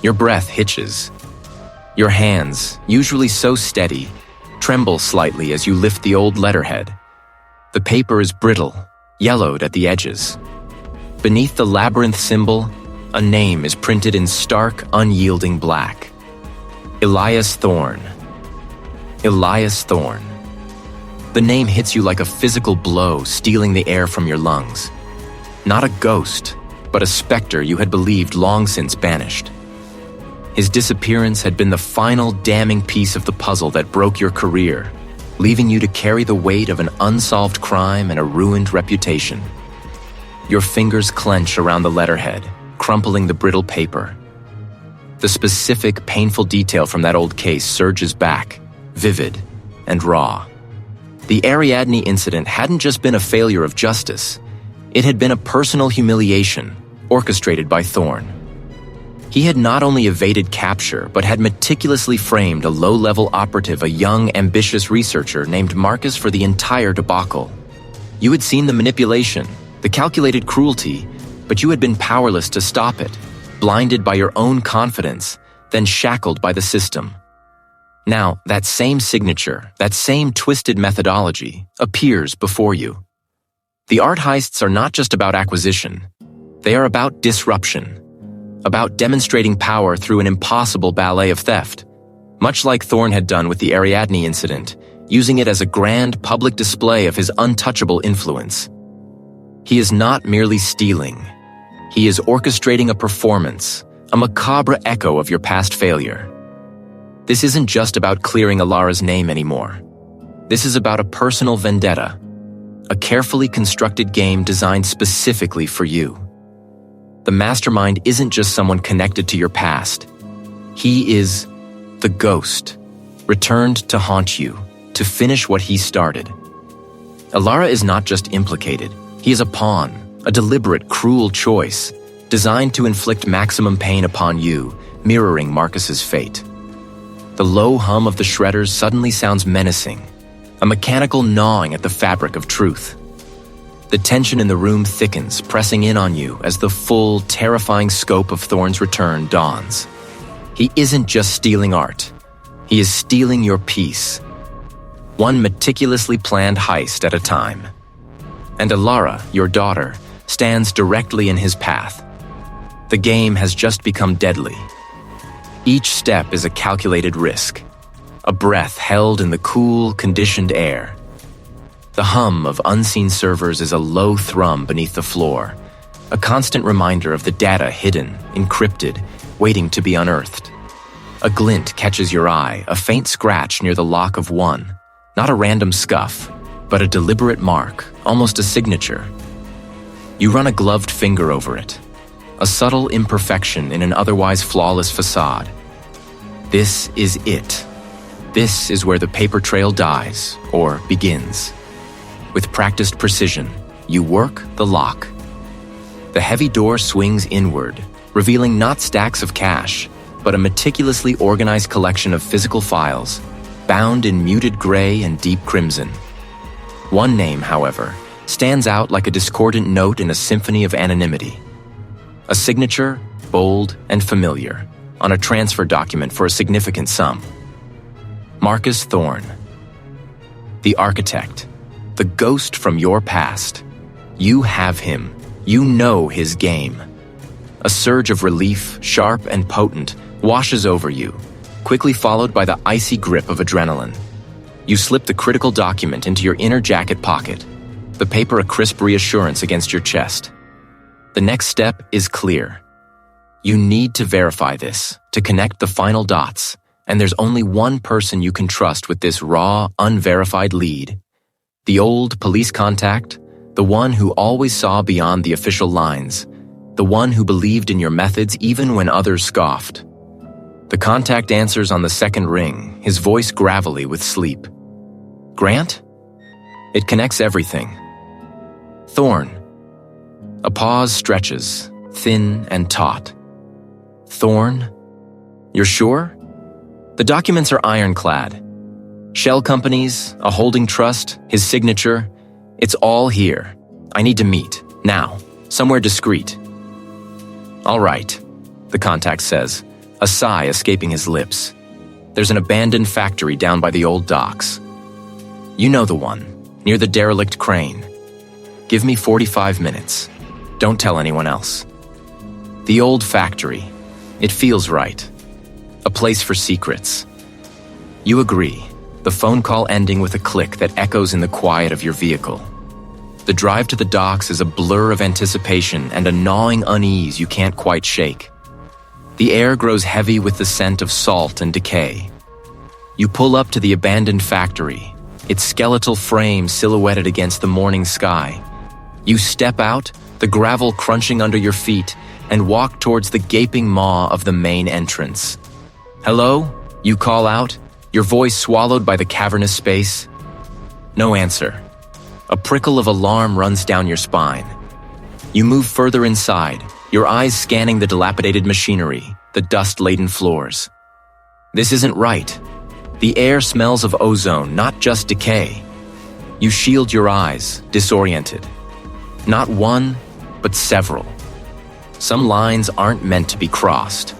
Your breath hitches. Your hands, usually so steady, tremble slightly as you lift the old letterhead. The paper is brittle, yellowed at the edges. Beneath the labyrinth symbol, a name is printed in stark, unyielding black. Elias Thorne. Elias Thorne. The name hits you like a physical blow, stealing the air from your lungs. Not a ghost, but a specter you had believed long since banished. His disappearance had been the final damning piece of the puzzle that broke your career, leaving you to carry the weight of an unsolved crime and a ruined reputation. Your fingers clench around the letterhead, crumpling the brittle paper. The specific, painful detail from that old case surges back, vivid and raw. The Ariadne incident hadn't just been a failure of justice. It had been a personal humiliation, orchestrated by Thorne. He had not only evaded capture, but had meticulously framed a low-level operative, a young, ambitious researcher named Marcus, for the entire debacle. You had seen the manipulation, the calculated cruelty, but you had been powerless to stop it, blinded by your own confidence, then shackled by the system. Now, that same signature, that same twisted methodology, appears before you. The art heists are not just about acquisition. They are about disruption, about demonstrating power through an impossible ballet of theft, much like Thorne had done with the Ariadne incident, using it as a grand public display of his untouchable influence. He is not merely stealing. He is orchestrating a performance, a macabre echo of your past failure. This isn't just about clearing Elara's name anymore. This is about a personal vendetta, a carefully constructed game designed specifically for you. The mastermind isn't just someone connected to your past. He is the ghost, returned to haunt you, to finish what he started. Elara is not just implicated. He is a pawn, a deliberate, cruel choice, designed to inflict maximum pain upon you, mirroring Marcus's fate. The low hum of the shredders suddenly sounds menacing, a mechanical gnawing at the fabric of truth. The tension in the room thickens, pressing in on you as the full, terrifying scope of Thorne's return dawns. He isn't just stealing art. He is stealing your peace. One meticulously planned heist at a time. And Elara, your daughter, stands directly in his path. The game has just become deadly. Each step is a calculated risk, a breath held in the cool, conditioned air. The hum of unseen servers is a low thrum beneath the floor, a constant reminder of the data hidden, encrypted, waiting to be unearthed. A glint catches your eye, a faint scratch near the lock of one, not a random scuff, but a deliberate mark, almost a signature. You run a gloved finger over it, a subtle imperfection in an otherwise flawless facade. This is it. This is where the paper trail dies, or begins. With practiced precision, you work the lock. The heavy door swings inward, revealing not stacks of cash, but a meticulously organized collection of physical files, bound in muted gray and deep crimson. One name, however, stands out like a discordant note in a symphony of anonymity. A signature, bold and familiar, on a transfer document for a significant sum. Marcus Thorne. The architect. The ghost from your past. You have him. You know his game. A surge of relief, sharp and potent, washes over you, quickly followed by the icy grip of adrenaline. You slip the critical document into your inner jacket pocket, the paper a crisp reassurance against your chest. The next step is clear. You need to verify this, to connect the final dots, and there's only one person you can trust with this raw, unverified lead. The old police contact, the one who always saw beyond the official lines, the one who believed in your methods even when others scoffed. The contact answers on the second ring, his voice gravelly with sleep. Grant? It connects everything. Thorne. A pause stretches, thin and taut. Thorne? You're sure? The documents are ironclad. Shell companies, a holding trust, his signature. It's all here. I need to meet, now, somewhere discreet. All right, the contact says, a sigh escaping his lips. There's an abandoned factory down by the old docks. You know the one, near the derelict crane. Give me 45 minutes. Don't tell anyone else. The old factory. It feels right. A place for secrets. You agree, the phone call ending with a click that echoes in the quiet of your vehicle. The drive to the docks is a blur of anticipation and a gnawing unease you can't quite shake. The air grows heavy with the scent of salt and decay. You pull up to the abandoned factory, its skeletal frame silhouetted against the morning sky. You step out, the gravel crunching under your feet, and walk towards the gaping maw of the main entrance. Hello? You call out, your voice swallowed by the cavernous space. No answer. A prickle of alarm runs down your spine. You move further inside, your eyes scanning the dilapidated machinery, the dust-laden floors. This isn't right. The air smells of ozone, not just decay. You shield your eyes, disoriented. Not one, but several. Some lines aren't meant to be crossed.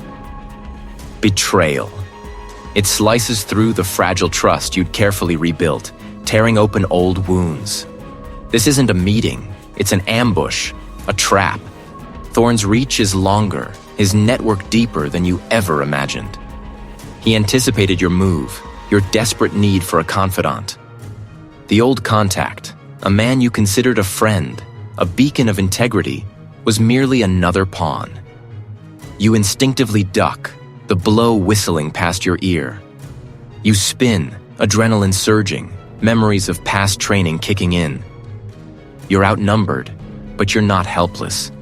Betrayal. It slices through the fragile trust you'd carefully rebuilt, tearing open old wounds. This isn't a meeting, it's an ambush, a trap. Thorne's reach is longer, his network deeper than you ever imagined. He anticipated your move, your desperate need for a confidant. The old contact, a man you considered a friend, a beacon of integrity, was merely another pawn. You instinctively duck, the blow whistling past your ear. You spin, adrenaline surging, memories of past training kicking in. You're outnumbered, but you're not helpless.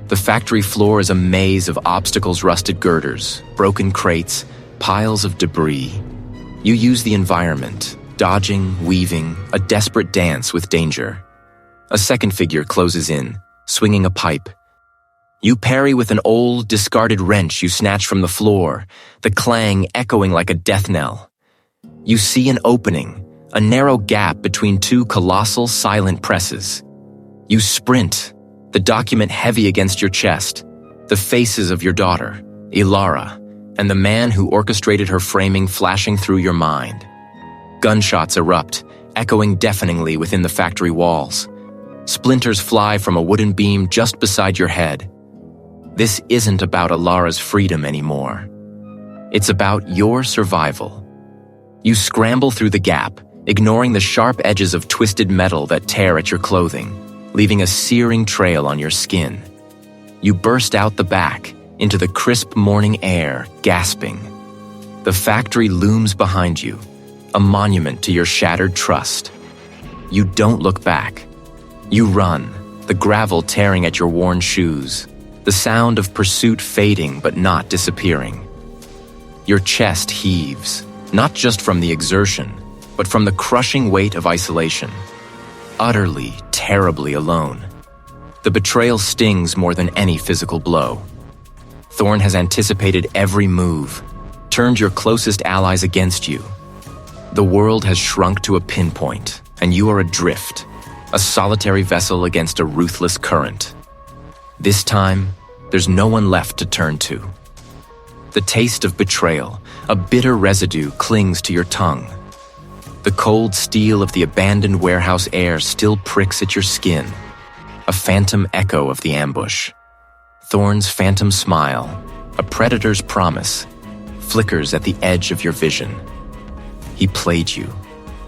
The factory floor is a maze of obstacles, rusted girders, broken crates, piles of debris. You use the environment, dodging, weaving, a desperate dance with danger. A second figure closes in, swinging a pipe. You parry with an old, discarded wrench you snatch from the floor, the clang echoing like a death knell. You see an opening, a narrow gap between two colossal silent presses. You sprint, the document heavy against your chest, the faces of your daughter, Elara, and the man who orchestrated her framing flashing through your mind. Gunshots erupt, echoing deafeningly within the factory walls. Splinters fly from a wooden beam just beside your head. This isn't about Elara's freedom anymore. It's about your survival. You scramble through the gap, ignoring the sharp edges of twisted metal that tear at your clothing, leaving a searing trail on your skin. You burst out the back, into the crisp morning air, gasping. The factory looms behind you, a monument to your shattered trust. You don't look back. You run, the gravel tearing at your worn shoes, the sound of pursuit fading but not disappearing. Your chest heaves, not just from the exertion, but from the crushing weight of isolation. Utterly, terribly alone. The betrayal stings more than any physical blow. Thorn has anticipated every move, turned your closest allies against you. The world has shrunk to a pinpoint, and you are adrift, a solitary vessel against a ruthless current. This time, there's no one left to turn to. The taste of betrayal, a bitter residue, clings to your tongue. The cold steel of the abandoned warehouse air still pricks at your skin, a phantom echo of the ambush. Thorn's phantom smile, a predator's promise, flickers at the edge of your vision. He played you,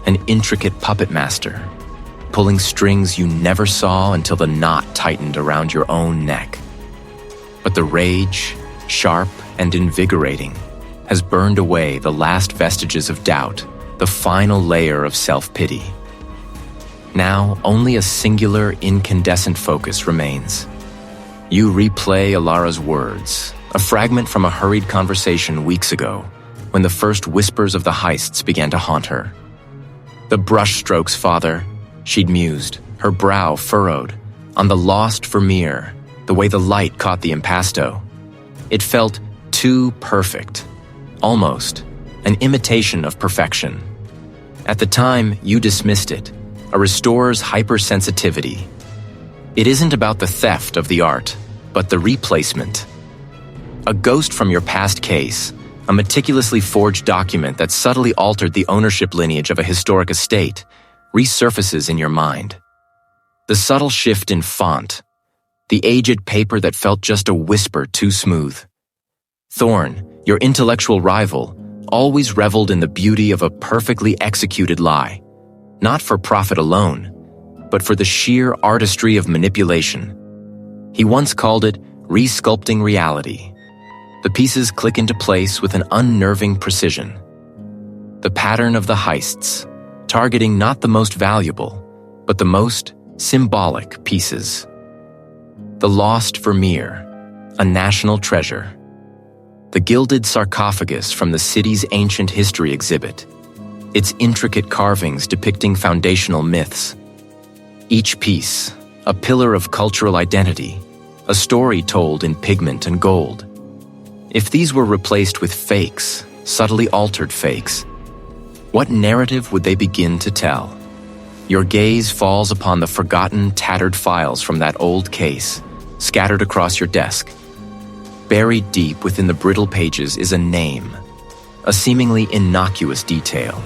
an intricate puppet master, pulling strings you never saw until the knot tightened around your own neck. But the rage, sharp and invigorating, has burned away the last vestiges of doubt, the final layer of self-pity. Now, only a singular, incandescent focus remains. You replay Elara's words, a fragment from a hurried conversation weeks ago, when the first whispers of the heists began to haunt her. "The brushstrokes, father," she'd mused, her brow furrowed, on the lost Vermeer, the way the light caught the impasto. It felt too perfect, almost an imitation of perfection. At the time, you dismissed it, a restorer's hypersensitivity. It isn't about the theft of the art, but the replacement. A ghost from your past case, a meticulously forged document that subtly altered the ownership lineage of a historic estate, resurfaces in your mind. The subtle shift in font, the aged paper that felt just a whisper too smooth. Thorn, your intellectual rival, always reveled in the beauty of a perfectly executed lie, not for profit alone, but for the sheer artistry of manipulation. He once called it resculpting reality. The pieces click into place with an unnerving precision. The pattern of the heists, targeting not the most valuable, but the most symbolic pieces. The lost Vermeer, a national treasure. The gilded sarcophagus from the city's ancient history exhibit, its intricate carvings depicting foundational myths. Each piece, a pillar of cultural identity, a story told in pigment and gold. If these were replaced with fakes, subtly altered fakes, what narrative would they begin to tell? Your gaze falls upon the forgotten, tattered files from that old case, scattered across your desk. Buried deep within the brittle pages is a name, a seemingly innocuous detail.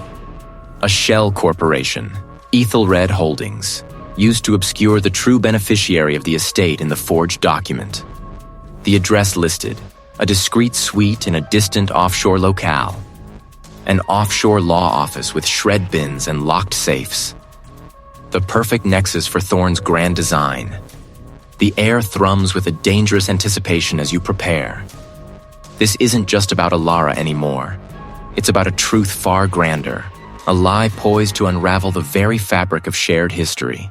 A shell corporation, Ethelred Holdings, used to obscure the true beneficiary of the estate in the forged document. The address listed, a discreet suite in a distant offshore locale. An offshore law office with shred bins and locked safes. The perfect nexus for Thorn's grand design. The air thrums with a dangerous anticipation as you prepare. This isn't just about Elara anymore. It's about a truth far grander, a lie poised to unravel the very fabric of shared history.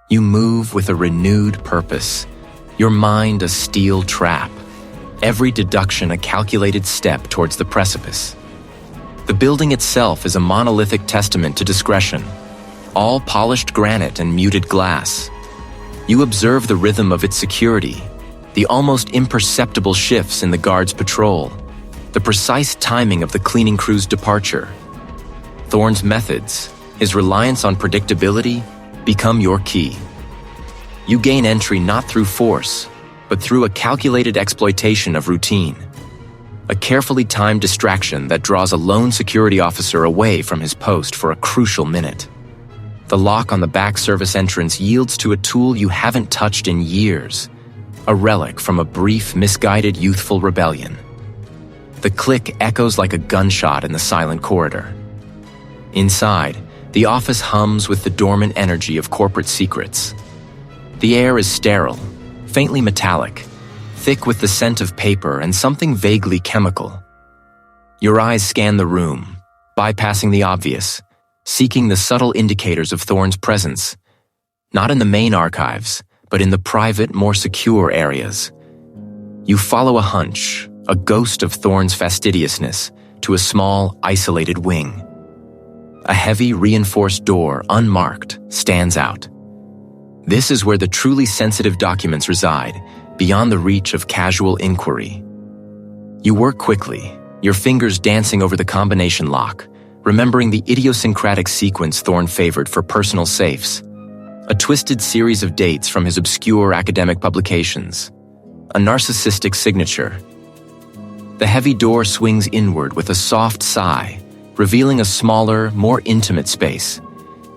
You move with a renewed purpose, your mind a steel trap, every deduction a calculated step towards the precipice. The building itself is a monolithic testament to discretion, all polished granite and muted glass. You observe the rhythm of its security, the almost imperceptible shifts in the guard's patrol, the precise timing of the cleaning crew's departure. Thorn's methods, his reliance on predictability, become your key. You gain entry not through force, but through a calculated exploitation of routine. A carefully timed distraction that draws a lone security officer away from his post for a crucial minute. The lock on the back service entrance yields to a tool you haven't touched in years, a relic from a brief, misguided youthful rebellion. The click echoes like a gunshot in the silent corridor. Inside, the office hums with the dormant energy of corporate secrets. The air is sterile, faintly metallic, thick with the scent of paper and something vaguely chemical. Your eyes scan the room, bypassing the obvious, seeking the subtle indicators of Thorn's presence, not in the main archives, but in the private, more secure areas. You follow a hunch, a ghost of Thorn's fastidiousness, to a small, isolated wing. A heavy, reinforced door, unmarked, stands out. This is where the truly sensitive documents reside, beyond the reach of casual inquiry. You work quickly, your fingers dancing over the combination lock, remembering the idiosyncratic sequence Thorn favored for personal safes, a twisted series of dates from his obscure academic publications, a narcissistic signature. The heavy door swings inward with a soft sigh, revealing a smaller, more intimate space.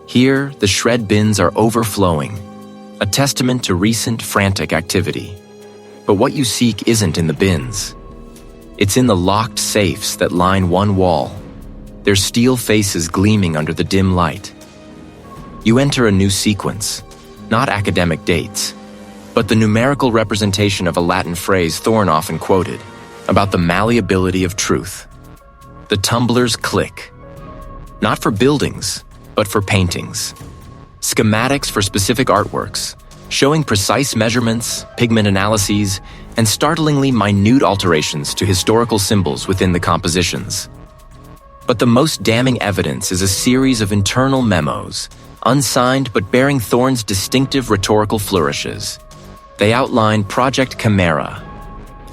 Here, the shred bins are overflowing, a testament to recent frantic activity. But what you seek isn't in the bins. It's in the locked safes that line one wall, their steel faces gleaming under the dim light. You enter a new sequence, not academic dates, but the numerical representation of a Latin phrase Thorn often quoted, about the malleability of truth. The tumblers click, not for buildings, but for paintings. Schematics for specific artworks, showing precise measurements, pigment analyses, and startlingly minute alterations to historical symbols within the compositions. But the most damning evidence is a series of internal memos, unsigned but bearing Thorn's distinctive rhetorical flourishes. They outline Project Chimera,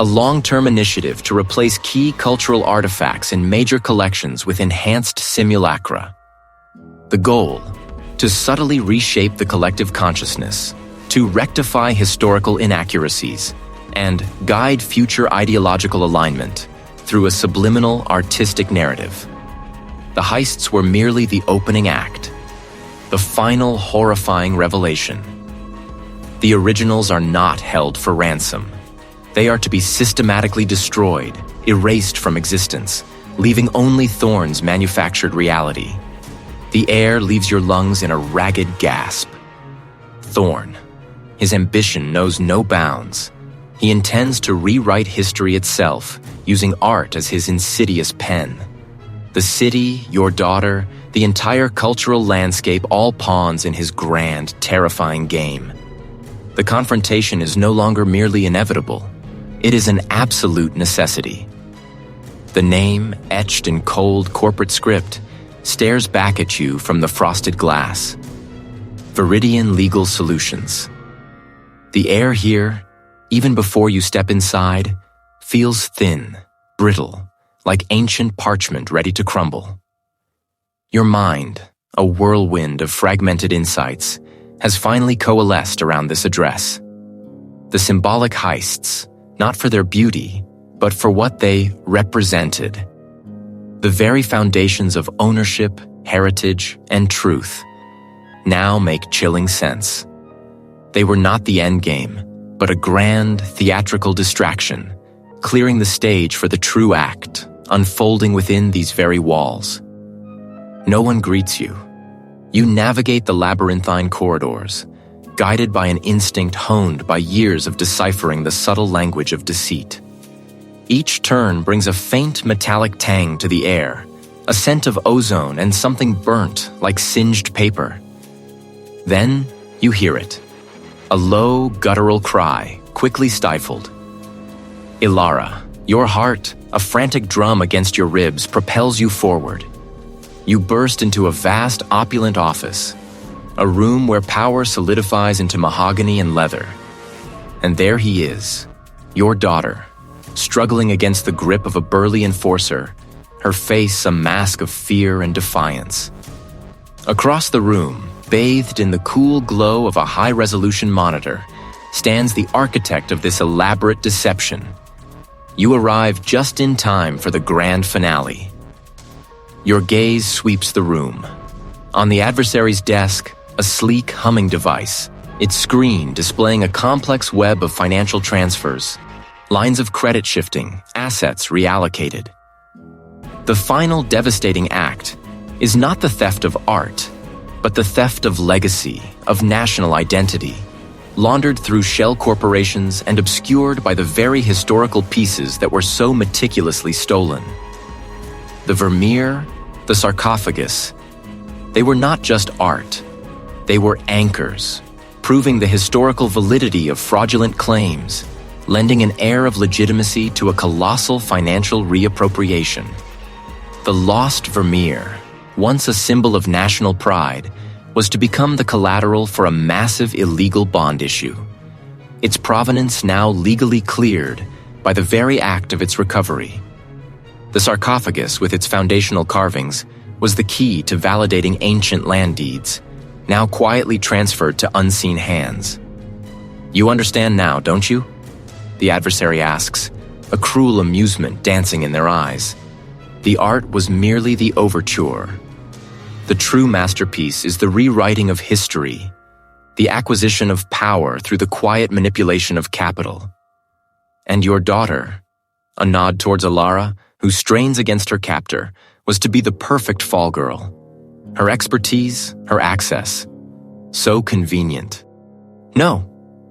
a long-term initiative to replace key cultural artifacts in major collections with enhanced simulacra. The goal: to subtly reshape the collective consciousness, to rectify historical inaccuracies, and guide future ideological alignment through a subliminal artistic narrative. The heists were merely the opening act, the final horrifying revelation. The originals are not held for ransom. They are to be systematically destroyed, erased from existence, leaving only Thorn's manufactured reality. The air leaves your lungs in a ragged gasp. Thorn. His ambition knows no bounds. He intends to rewrite history itself, using art as his insidious pen. The city, your daughter, the entire cultural landscape all pawns in his grand, terrifying game. The confrontation is no longer merely inevitable. It is an absolute necessity. The name, etched in cold corporate script, stares back at you from the frosted glass. Viridian Legal Solutions. The air here, even before you step inside, feels thin, brittle, like ancient parchment ready to crumble. Your mind, a whirlwind of fragmented insights, has finally coalesced around this address. The symbolic heists, not for their beauty, but for what they represented. The very foundations of ownership, heritage, and truth now make chilling sense. They were not the endgame, but a grand, theatrical distraction, clearing the stage for the true act, unfolding within these very walls. No one greets you. You navigate the labyrinthine corridors, guided by an instinct honed by years of deciphering the subtle language of deceit. Each turn brings a faint metallic tang to the air, a scent of ozone and something burnt like singed paper. Then you hear it, a low, guttural cry, quickly stifled. Elara, your heart, a frantic drum against your ribs, propels you forward. You burst into a vast, opulent office, a room where power solidifies into mahogany and leather. And there he is, your daughter, struggling against the grip of a burly enforcer, her face a mask of fear and defiance. Across the room, bathed in the cool glow of a high-resolution monitor, stands the architect of this elaborate deception. You arrive just in time for the grand finale. Your gaze sweeps the room. On the adversary's desk, a sleek humming device, its screen displaying a complex web of financial transfers, lines of credit shifting, assets reallocated. The final devastating act is not the theft of art, but the theft of legacy, of national identity, laundered through shell corporations and obscured by the very historical pieces that were so meticulously stolen. The Vermeer, the sarcophagus, they were not just art. They were anchors, proving the historical validity of fraudulent claims, lending an air of legitimacy to a colossal financial reappropriation. The lost Vermeer, once a symbol of national pride, was to become the collateral for a massive illegal bond issue. Its provenance now legally cleared by the very act of its recovery. The sarcophagus, with its foundational carvings, was the key to validating ancient land deeds, now quietly transferred to unseen hands. You understand now, don't you? The adversary asks, a cruel amusement dancing in their eyes. The art was merely the overture. The true masterpiece is the rewriting of history, the acquisition of power through the quiet manipulation of capital. And your daughter, a nod towards Elara, who strains against her captor, was to be the perfect fall girl. Her expertise, her access. So convenient. No,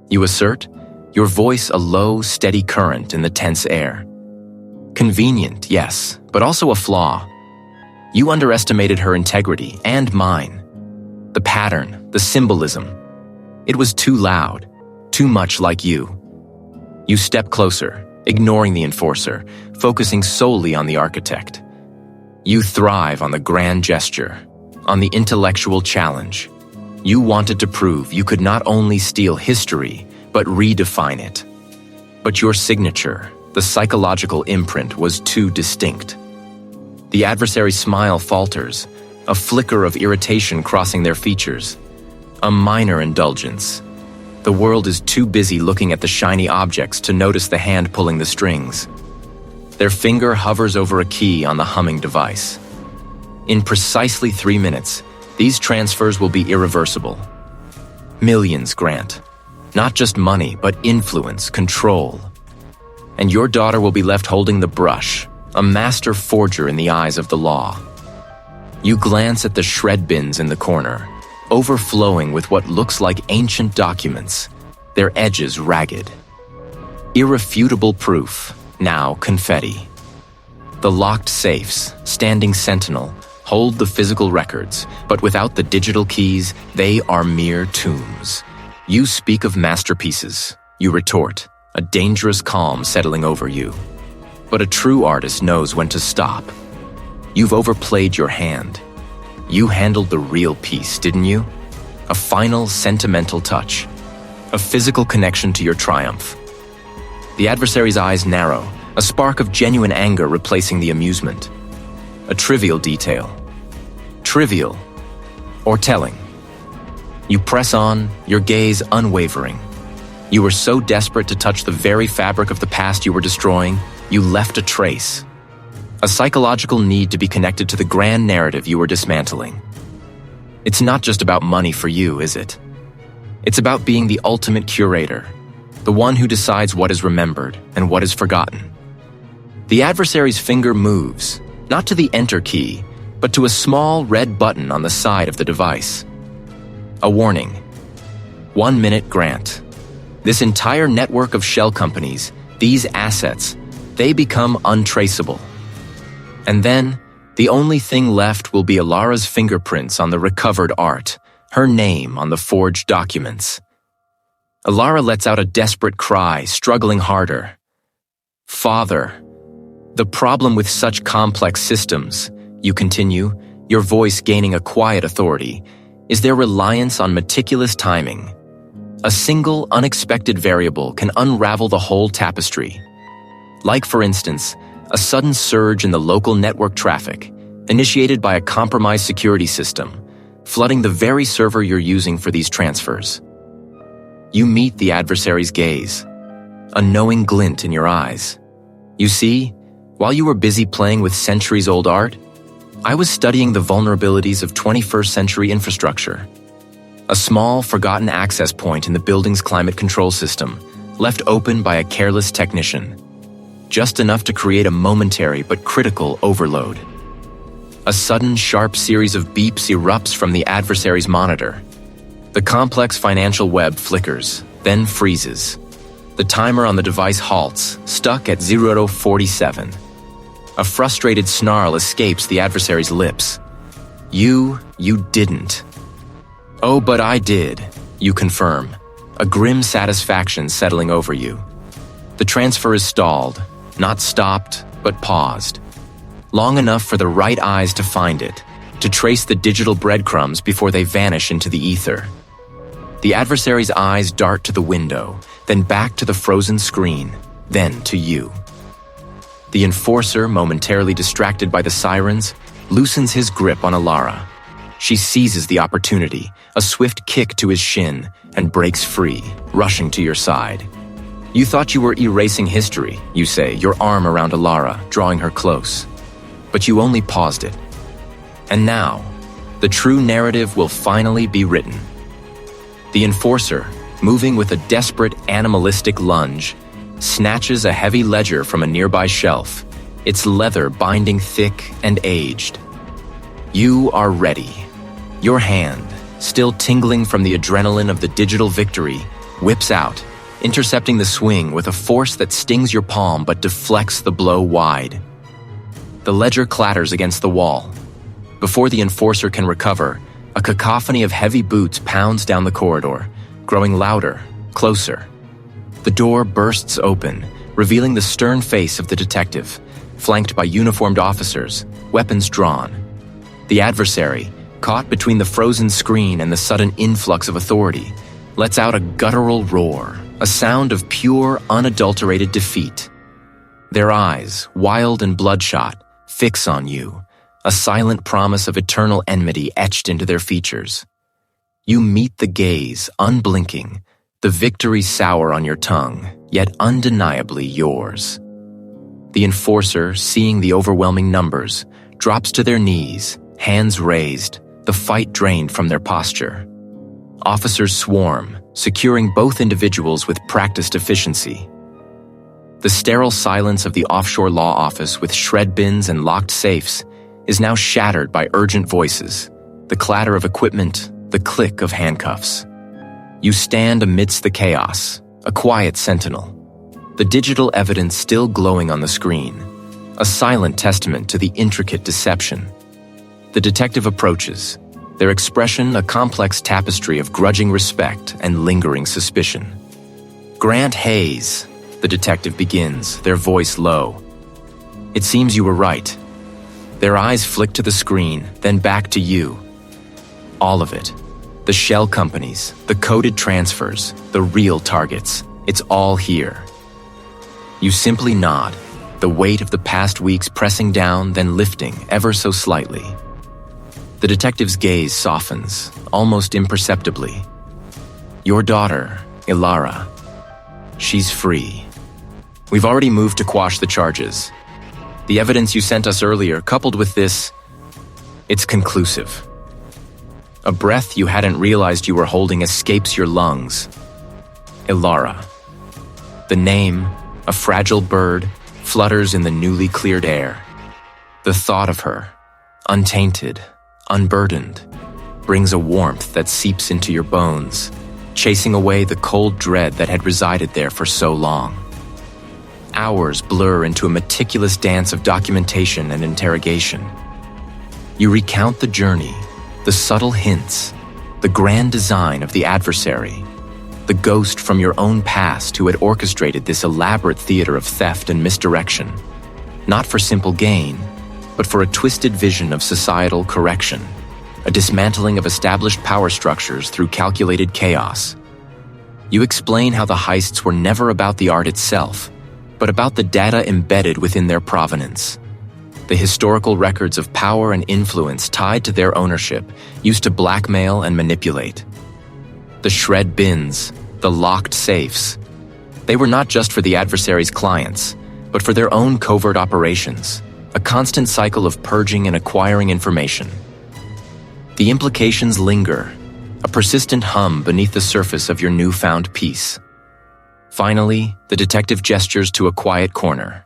you assert, your voice a low, steady current in the tense air. Convenient, yes, but also a flaw. You underestimated her integrity and mine. The pattern, the symbolism. It was too loud, too much like you. You step closer, ignoring the enforcer, focusing solely on the architect. You thrive on the grand gesture, on the intellectual challenge. You wanted to prove you could not only steal history, but redefine it. But your signature, the psychological imprint, was too distinct. The adversary's smile falters, a flicker of irritation crossing their features. A minor indulgence. The world is too busy looking at the shiny objects to notice the hand pulling the strings. Their finger hovers over a key on the humming device. In precisely 3 minutes, these transfers will be irreversible. Millions, Grant. Not just money, but influence, control. And your daughter will be left holding the brush, a master forger in the eyes of the law. You glance at the shred bins in the corner, overflowing with what looks like ancient documents, their edges ragged. Irrefutable proof, now confetti. The locked safes, standing sentinel, hold the physical records, but without the digital keys, they are mere tombs. You speak of masterpieces, you retort, a dangerous calm settling over you. But a true artist knows when to stop. You've overplayed your hand. You handled the real piece, didn't you? A final sentimental touch. A physical connection to your triumph. The adversary's eyes narrow, a spark of genuine anger replacing the amusement. A trivial detail. Trivial. Or telling. You press on, your gaze unwavering. You were so desperate to touch the very fabric of the past you were destroying, you left a trace. A psychological need to be connected to the grand narrative you were dismantling. It's not just about money for you, is it? It's about being the ultimate curator, the one who decides what is remembered and what is forgotten. The adversary's finger moves, not to the enter key, but to a small red button on the side of the device. A warning. 1 minute grant. This entire network of shell companies, these assets, they become untraceable. And then, the only thing left will be Elara's fingerprints on the recovered art, her name on the forged documents. Elara lets out a desperate cry, struggling harder. Father, the problem with such complex systems, you continue, your voice gaining a quiet authority, is their reliance on meticulous timing. A single, unexpected variable can unravel the whole tapestry. Like, for instance, a sudden surge in the local network traffic, initiated by a compromised security system, flooding the very server you're using for these transfers. You meet the adversary's gaze, a knowing glint in your eyes. You see, while you were busy playing with centuries-old art, I was studying the vulnerabilities of 21st century infrastructure. A small, forgotten access point in the building's climate control system, left open by a careless technician. Just enough to create a momentary but critical overload. A sudden, sharp series of beeps erupts from the adversary's monitor. The complex financial web flickers, then freezes. The timer on the device halts, stuck at 0:47. A frustrated snarl escapes the adversary's lips. You didn't. Oh, but I did, you confirm, a grim satisfaction settling over you. The transfer is stalled, not stopped, but paused. Long enough for the right eyes to find it, to trace the digital breadcrumbs before they vanish into the ether. The adversary's eyes dart to the window, then back to the frozen screen, then to you. The enforcer, momentarily distracted by the sirens, loosens his grip on Elara. She seizes the opportunity, a swift kick to his shin, and breaks free, rushing to your side. You thought you were erasing history, you say, your arm around Elara, drawing her close. But you only paused it. And now, the true narrative will finally be written. The enforcer, moving with a desperate, animalistic lunge, snatches a heavy ledger from a nearby shelf, its leather binding thick and aged. You are ready. Your hand, still tingling from the adrenaline of the digital victory, whips out, intercepting the swing with a force that stings your palm but deflects the blow wide. The ledger clatters against the wall. Before the enforcer can recover, a cacophony of heavy boots pounds down the corridor, growing louder, closer. The door bursts open, revealing the stern face of the detective, flanked by uniformed officers, weapons drawn. The adversary, caught between the frozen screen and the sudden influx of authority, lets out a guttural roar, a sound of pure, unadulterated defeat. Their eyes, wild and bloodshot, fix on you, a silent promise of eternal enmity etched into their features. You meet the gaze, unblinking, the victory sour on your tongue, yet undeniably yours. The enforcer, seeing the overwhelming numbers, drops to their knees, hands raised, the fight drained from their posture. Officers swarm, securing both individuals with practiced efficiency. The sterile silence of the offshore law office with shred bins and locked safes is now shattered by urgent voices, the clatter of equipment, the click of handcuffs. You stand amidst the chaos, a quiet sentinel, the digital evidence still glowing on the screen, a silent testament to the intricate deception. The detective approaches, their expression a complex tapestry of grudging respect and lingering suspicion. Grant Hayes, the detective begins, their voice low. It seems you were right. Their eyes flick to the screen, then back to you. All of it. The shell companies, the coded transfers, the real targets. It's all here. You simply nod, the weight of the past weeks pressing down, then lifting ever so slightly. The detective's gaze softens, almost imperceptibly. Your daughter, Elara, she's free. We've already moved to quash the charges. The evidence you sent us earlier, coupled with this, it's conclusive. A breath you hadn't realized you were holding escapes your lungs. Elara. The name, a fragile bird, flutters in the newly cleared air. The thought of her, untainted, unburdened, brings a warmth that seeps into your bones, chasing away the cold dread that had resided there for so long. Hours blur into a meticulous dance of documentation and interrogation. You recount the journey, the subtle hints, the grand design of the adversary, the ghost from your own past who had orchestrated this elaborate theater of theft and misdirection, not for simple gain, but for a twisted vision of societal correction, a dismantling of established power structures through calculated chaos. You explain how the heists were never about the art itself, but about the data embedded within their provenance. The historical records of power and influence tied to their ownership, used to blackmail and manipulate. The shred bins, the locked safes. They were not just for the adversary's clients, but for their own covert operations, a constant cycle of purging and acquiring information. The implications linger, a persistent hum beneath the surface of your newfound peace. Finally, the detective gestures to a quiet corner.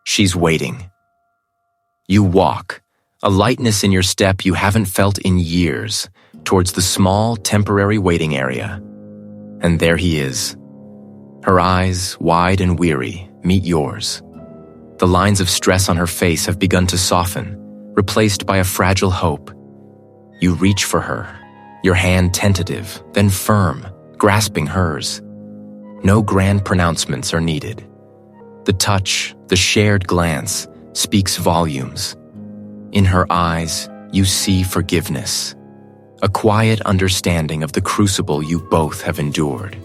She's waiting. You walk, a lightness in your step you haven't felt in years, towards the small, temporary waiting area. And there he is. Her eyes, wide and weary, meet yours. The lines of stress on her face have begun to soften, replaced by a fragile hope. You reach for her, your hand tentative, then firm, grasping hers. No grand pronouncements are needed. The touch, the shared glance, speaks volumes. In her eyes, you see forgiveness, a quiet understanding of the crucible you both have endured.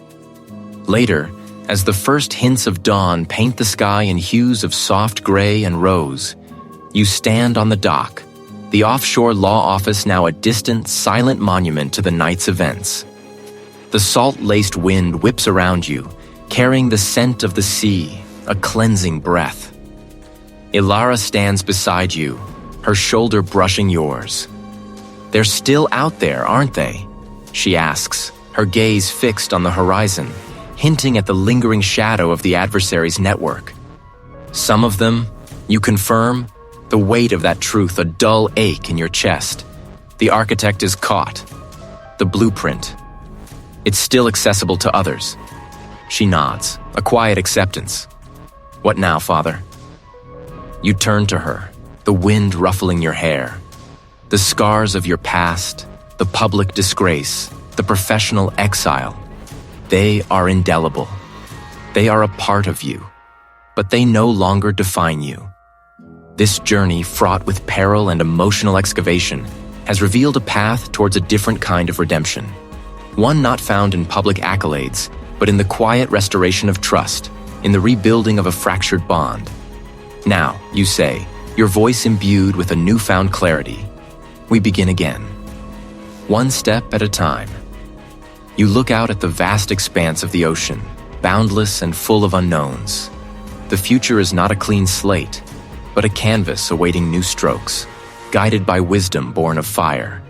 Later, as the first hints of dawn paint the sky in hues of soft gray and rose, you stand on the dock, the offshore law office now a distant, silent monument to the night's events. The salt-laced wind whips around you, carrying the scent of the sea, a cleansing breath. Elara stands beside you, her shoulder brushing yours. They're still out there, aren't they? She asks, her gaze fixed on the horizon, hinting at the lingering shadow of the adversary's network. Some of them, you confirm, the weight of that truth a dull ache in your chest. The architect is caught. The blueprint. It's still accessible to others. She nods, a quiet acceptance. What now, Father? You turn to her, the wind ruffling your hair. The scars of your past, the public disgrace, the professional exile. They are indelible. They are a part of you, but they no longer define you. This journey, fraught with peril and emotional excavation, has revealed a path towards a different kind of redemption. One not found in public accolades, but in the quiet restoration of trust, in the rebuilding of a fractured bond. Now, you say, your voice imbued with a newfound clarity. We begin again. One step at a time. You look out at the vast expanse of the ocean, boundless and full of unknowns. The future is not a clean slate, but a canvas awaiting new strokes, guided by wisdom born of fire.